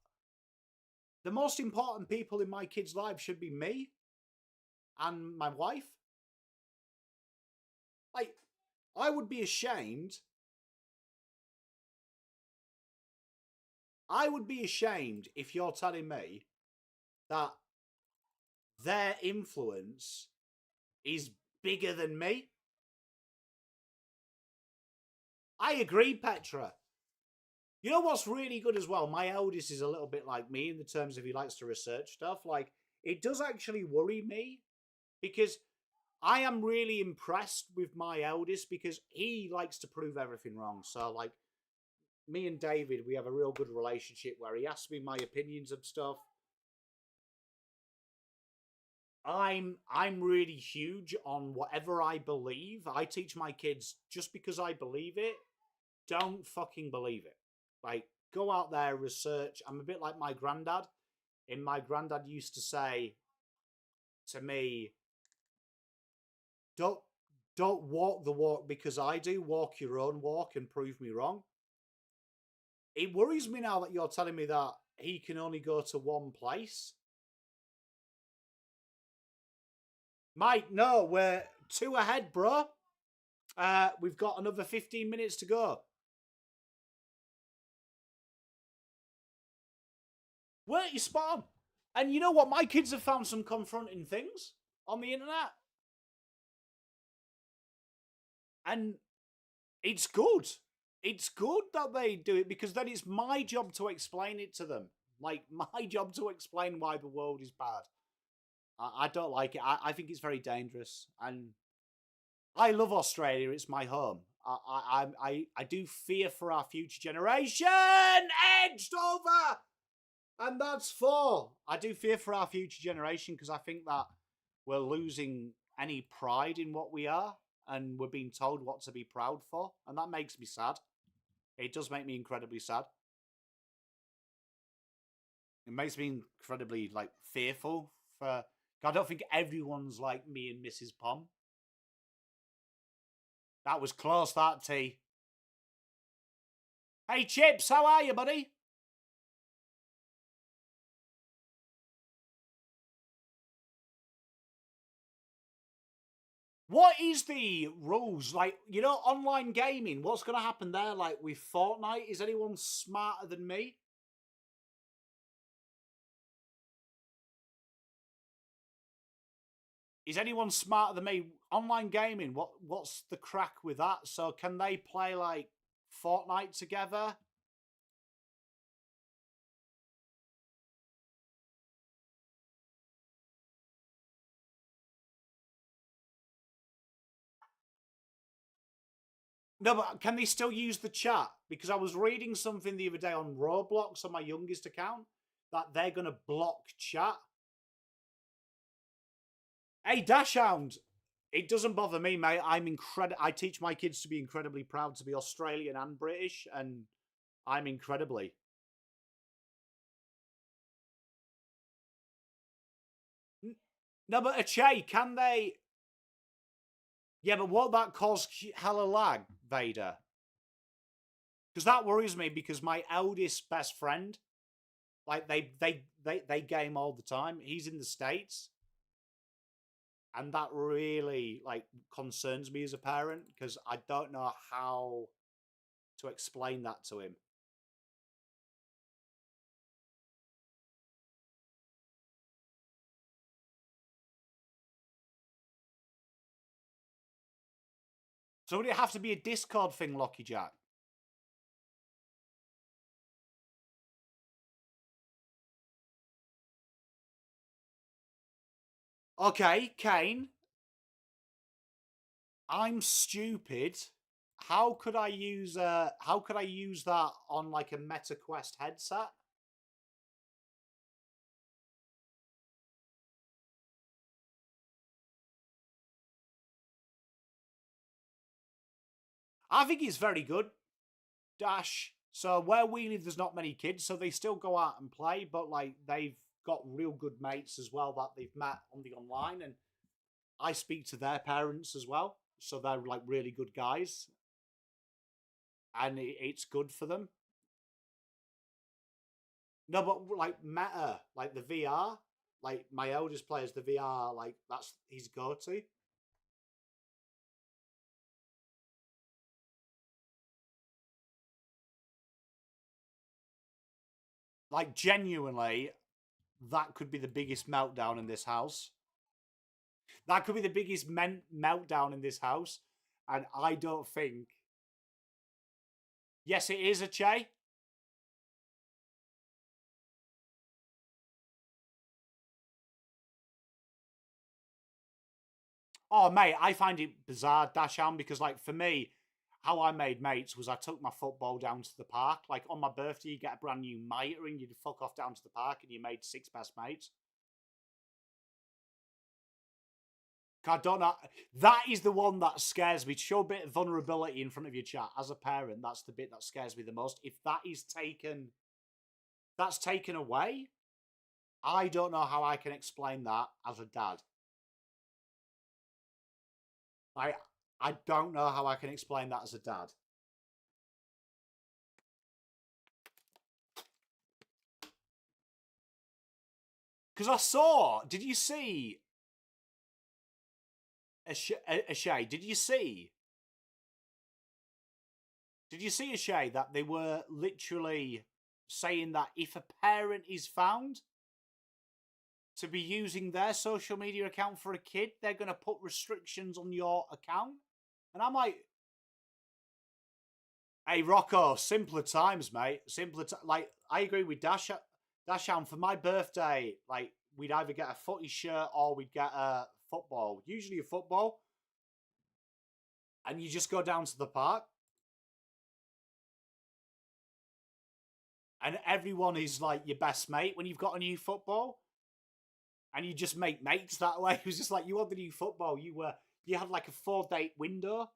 the most important people in my kids' lives should be me and my wife. Like, I would be ashamed. I would be ashamed if you're telling me that their influence is bigger than me. I agree, Petra. You know what's really good as well? My eldest is a little bit like me in the terms of he likes to research stuff. Like, it does actually worry me because I am really impressed with my eldest because he likes to prove everything wrong. So, like, me and David, we have a real good relationship where he asks me my opinions of stuff. I'm really huge on whatever I believe. I teach my kids, just because I believe it, don't fucking believe it. Like, go out there, research. I'm a bit like my granddad. And my granddad used to say to me, don't walk the walk because I do. Walk your own walk and prove me wrong. It worries me now that you're telling me that he can only go to one place. Mike, no, we're 2 ahead, bro. We've got another 15 minutes to go. Weren't you spot on? And you know what? My kids have found some confronting things on the internet. And it's good. It's good that they do it because then it's my job to explain it to them. Like, my job to explain why the world is bad. I don't like it. I think it's very dangerous. And I love Australia. It's my home. I do fear for our future generation. Edged over. And that's 4. I do fear for our future generation because I think that we're losing any pride in what we are and we're being told what to be proud for. And that makes me sad. It does make me incredibly sad. It makes me incredibly, like, fearful for... I don't think everyone's like me and Mrs. Pom. That was close, that, T. Hey, Chips, how are you, buddy? What is the rules? Like, online gaming, what's going to happen there? Like, with Fortnite, is anyone smarter than me? Is anyone smarter than me? Online gaming, what's the crack with that? So can they play, like, Fortnite together? No, but can they still use the chat? Because I was reading something the other day on Roblox on my youngest account that they're going to block chat. Hey, Dashhound, It doesn't bother me, mate. I teach my kids to be incredibly proud to be Australian and British, and I'm incredibly. No, but Che, can they? Yeah, but won't that cause hella lag, Vader? Because that worries me. Because my eldest best friend, like they game all the time. He's in the States, and that really like concerns me as a parent because I don't know how to explain that to him. So would it have to be a Discord thing, Locky Jack? Okay, Kane, I'm stupid. How could I use that on like a Meta Quest headset? I think it's very good. Dash. So where we live, there's not many kids, so they still go out and play, but like they've got real good mates as well that they've met on the online, and I speak to their parents as well, so they're like really good guys, and it's good for them. No, but like Meta, like the VR, like my eldest plays the VR, like that's his go-to. Like genuinely, that could be the biggest meltdown in this house. That could be the biggest meltdown in this house, and I don't think. Yes, it is a Che. Oh, mate, I find it bizarre, Dashan, because, like, for me, how I made mates was I took my football down to the park. Like, on my birthday, you get a brand new mitre and you'd fuck off down to the park and you made six best mates. I don't know. That is the one that scares me. To show a bit of vulnerability in front of your chat. As a parent, that's the bit that scares me the most. If that's taken away, I don't know how I can explain that as a dad. I I don't know how I can explain that as a dad. Because I saw, did you see a Shay? Did you see a Shay that they were literally saying that if a parent is found to be using their social media account for a kid, they're going to put restrictions on your account? And I'm like, hey, Rocco, simpler times, mate. Like, I agree with Dashan. For my birthday, like, we'd either get a footy shirt or we'd get a football. Usually a football. And you just go down to the park. And everyone is like your best mate when you've got a new football. And you just make mates that way. It was just like, you want the new football. You had like a 4-date window.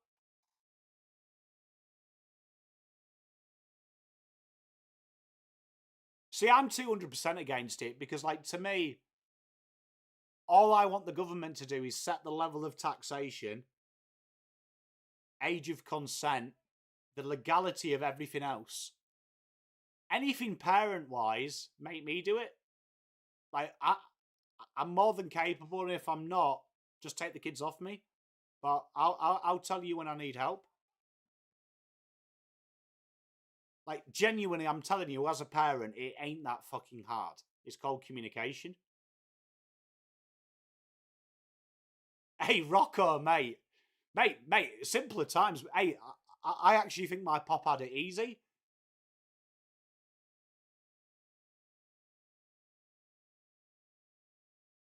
See, I'm 200% against it because, like, to me, all I want the government to do is set the level of taxation, age of consent, the legality of everything else. Anything parent-wise, make me do it. Like, I'm more than capable, and if I'm not, just take the kids off me. But I'll tell you when I need help. Like, genuinely, I'm telling you, as a parent, it ain't that fucking hard. It's called communication. Hey, Rocco, mate. Mate, simpler times. Hey, I actually think my pop had it easy.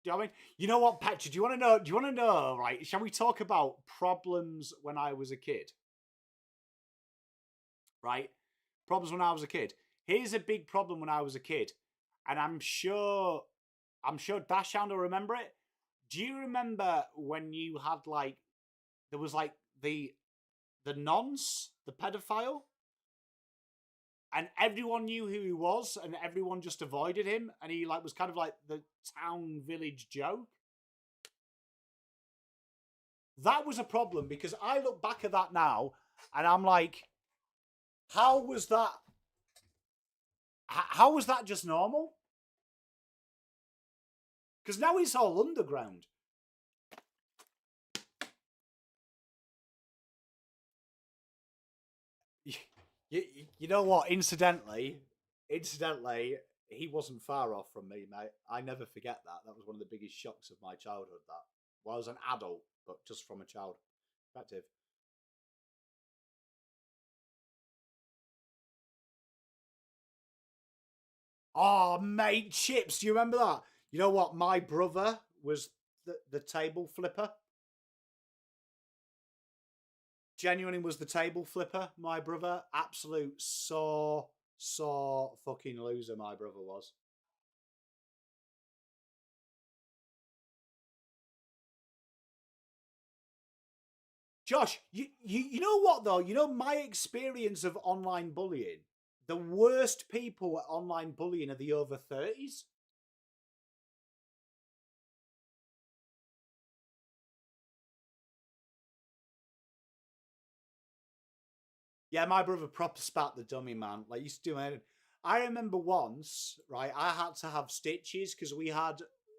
Do you know what I mean? You know what, Petra? Do you want to know? Do you want to know? Right? Shall we talk about problems when I was a kid? Right? Problems when I was a kid. Here's a big problem when I was a kid, and I'm sure Dashound will remember it. Do you remember when you had like there was like the nonce, the pedophile, and everyone knew who he was, and everyone just avoided him, and he like was kind of like the town village joke. That was a problem because I look back at that now, and I'm like, how was that? How was that just normal? Because now it's all underground. You know what? Incidentally, he wasn't far off from me, mate. I never forget that. That was one of the biggest shocks of my childhood. That well, I was an adult, but just from a child perspective. Oh, mate, chips. Do you remember that? You know what? My brother was the table flipper. Genuinely was the table flipper. My brother, absolute sore fucking loser. My brother was. Josh, you know what though? You know my experience of online bullying. The worst people at online bullying are the over 30s. Yeah, my brother proper spat the dummy, man. Like, used to do anything. I remember once, right, I had to have stitches because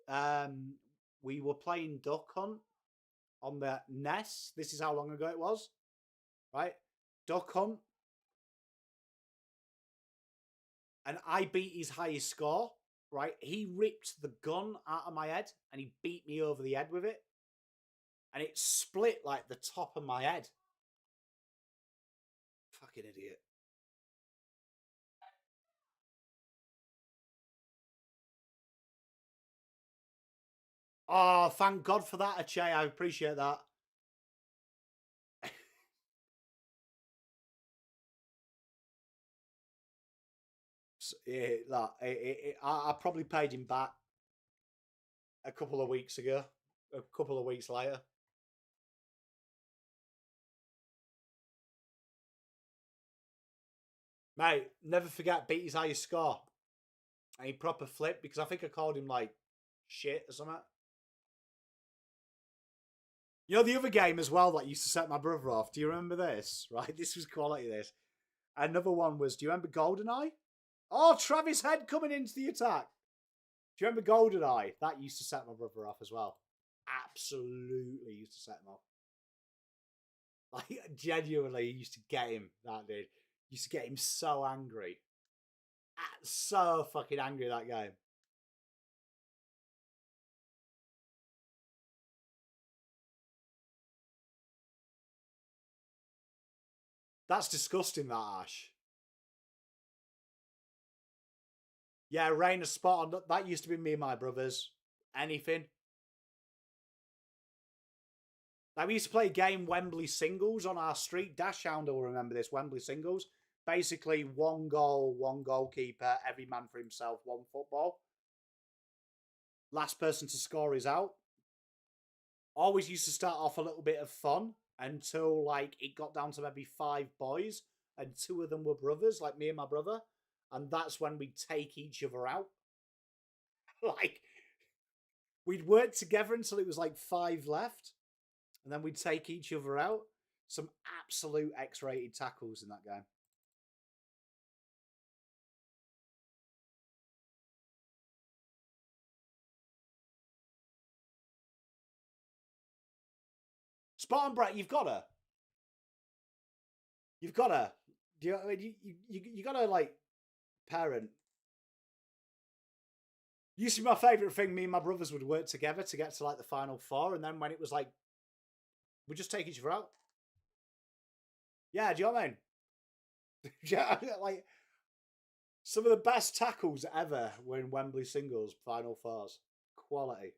um, we were playing Duck Hunt on the NES. This is how long ago it was, right? Duck Hunt. And I beat his highest score, right? He ripped the gun out of my head and he beat me over the head with it. And it split like the top of my head. Fucking idiot. Oh, thank God for that, Ache. I appreciate that. I probably paid him back a couple of weeks ago, a couple of weeks later. Mate, never forget, beat his highest score. And he proper flipped because I think I called him like shit or something. You know, the other game as well that used to set my brother off. Do you remember this? Right, this was quality. This. Another one was. Do you remember GoldenEye? Oh, Travis Head coming into the attack. Do you remember GoldenEye? That used to set my brother off as well. Absolutely used to set him off. Like genuinely used to get him. That did. Used to get him so angry. So fucking angry that game. That's disgusting. That Ash. Yeah, rain a spot on that used to be me and my brothers. Anything. Like we used to play a game Wembley singles on our street. Dash Hound will remember this. Wembley singles. Basically, one goal, one goalkeeper, every man for himself, one football. Last person to score is out. Always used to start off a little bit of fun until like it got down to maybe five boys and two of them were brothers, like me and my brother. And that's when we'd take each other out. Like we'd work together until it was like five left, and then we'd take each other out. Some absolute X-rated tackles in that game. Spartan Brett, you've got to. Do you know what I mean? You got to like parent. Used to be my favourite thing. Me and my brothers would work together to get to like the final four, and then when it was like, we just take each other out. Yeah, do you know what I mean? Yeah, like some of the best tackles ever were in Wembley singles final fours. Quality.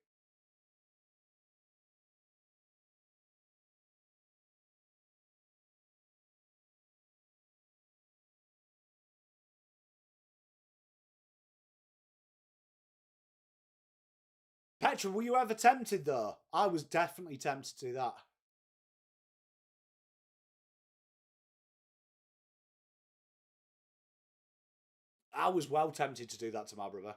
Petra, were you ever tempted though? I was definitely tempted to do that. I was well tempted to do that to my brother.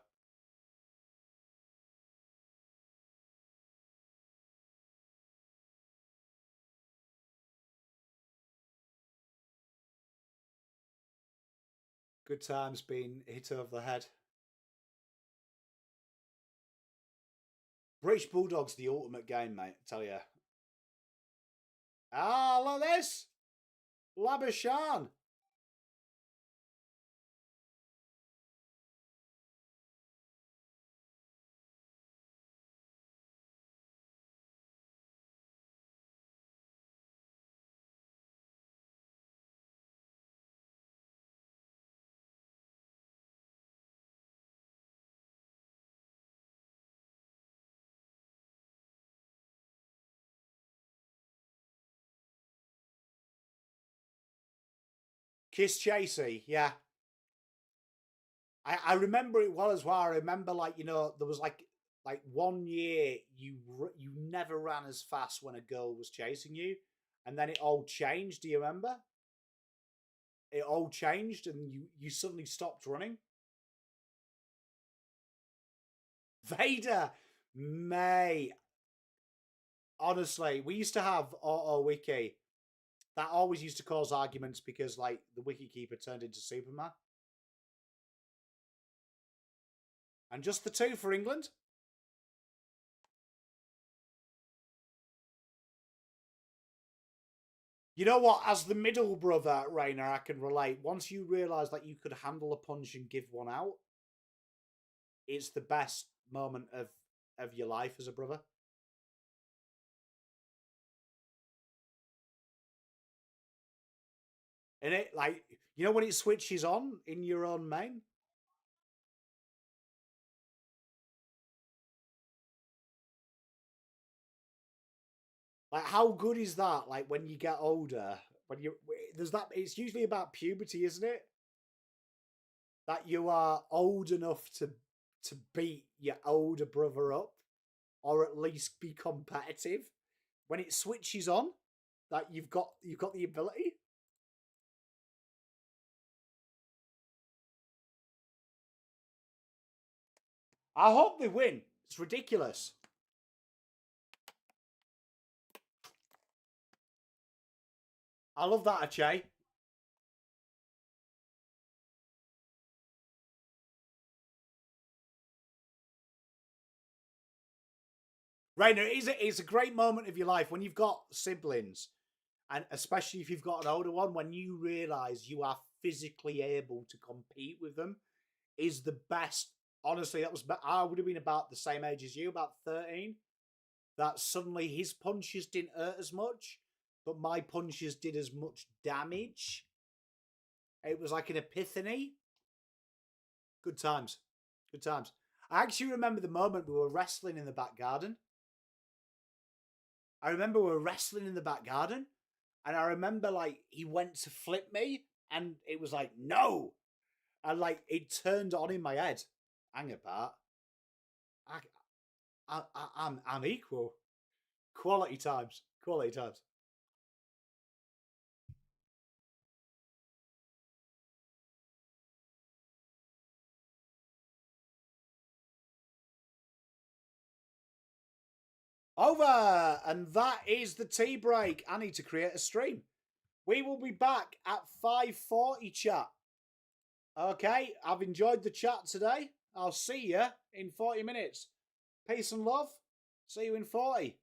Good times being hit over the head. British Bulldog's the ultimate game, mate, I tell you. Ah, look at this! Labuschagne. Kiss Chasey, yeah. I remember it well as well. I remember, like, you know, there was like 1 year you never ran as fast when a girl was chasing you, and then it all changed. Do you remember? It all changed, and you suddenly stopped running. Vader, May. Honestly, we used to have Auto Wiki. That always used to cause arguments because, like, the Wiki Keeper turned into Superman. And just the two for England. You know what? As the middle brother, Rainer, I can relate. Once you realise that you could handle a punch and give one out, it's the best moment of your life as a brother. And it, like, you know, when it switches on in your own main. Like, how good is that? Like, when you get older, when you there's that. It's usually about puberty, isn't it? That you are old enough to beat your older brother up, or at least be competitive. When it switches on, that you've got the ability. I hope they win. It's ridiculous. I love that, Achay. Rainer, it's a great moment of your life when you've got siblings, and especially if you've got an older one, when you realise you are physically able to compete with them, is the best. Honestly, I would have been about the same age as you, about 13. That suddenly his punches didn't hurt as much, but my punches did as much damage. It was like an epiphany. Good times. Good times. I actually remember the moment we were wrestling in the back garden. I remember we were wrestling in the back garden, and I remember, like, he went to flip me, and it was like, no! And, like, it turned on in my head. Hang about. I'm equal. Quality times. Quality times. Over! And that is the tea break. I need to create a stream. We will be back at 5:40, chat. Okay, I've enjoyed the chat today. I'll see you in 40 minutes. Peace and love. See you in 40.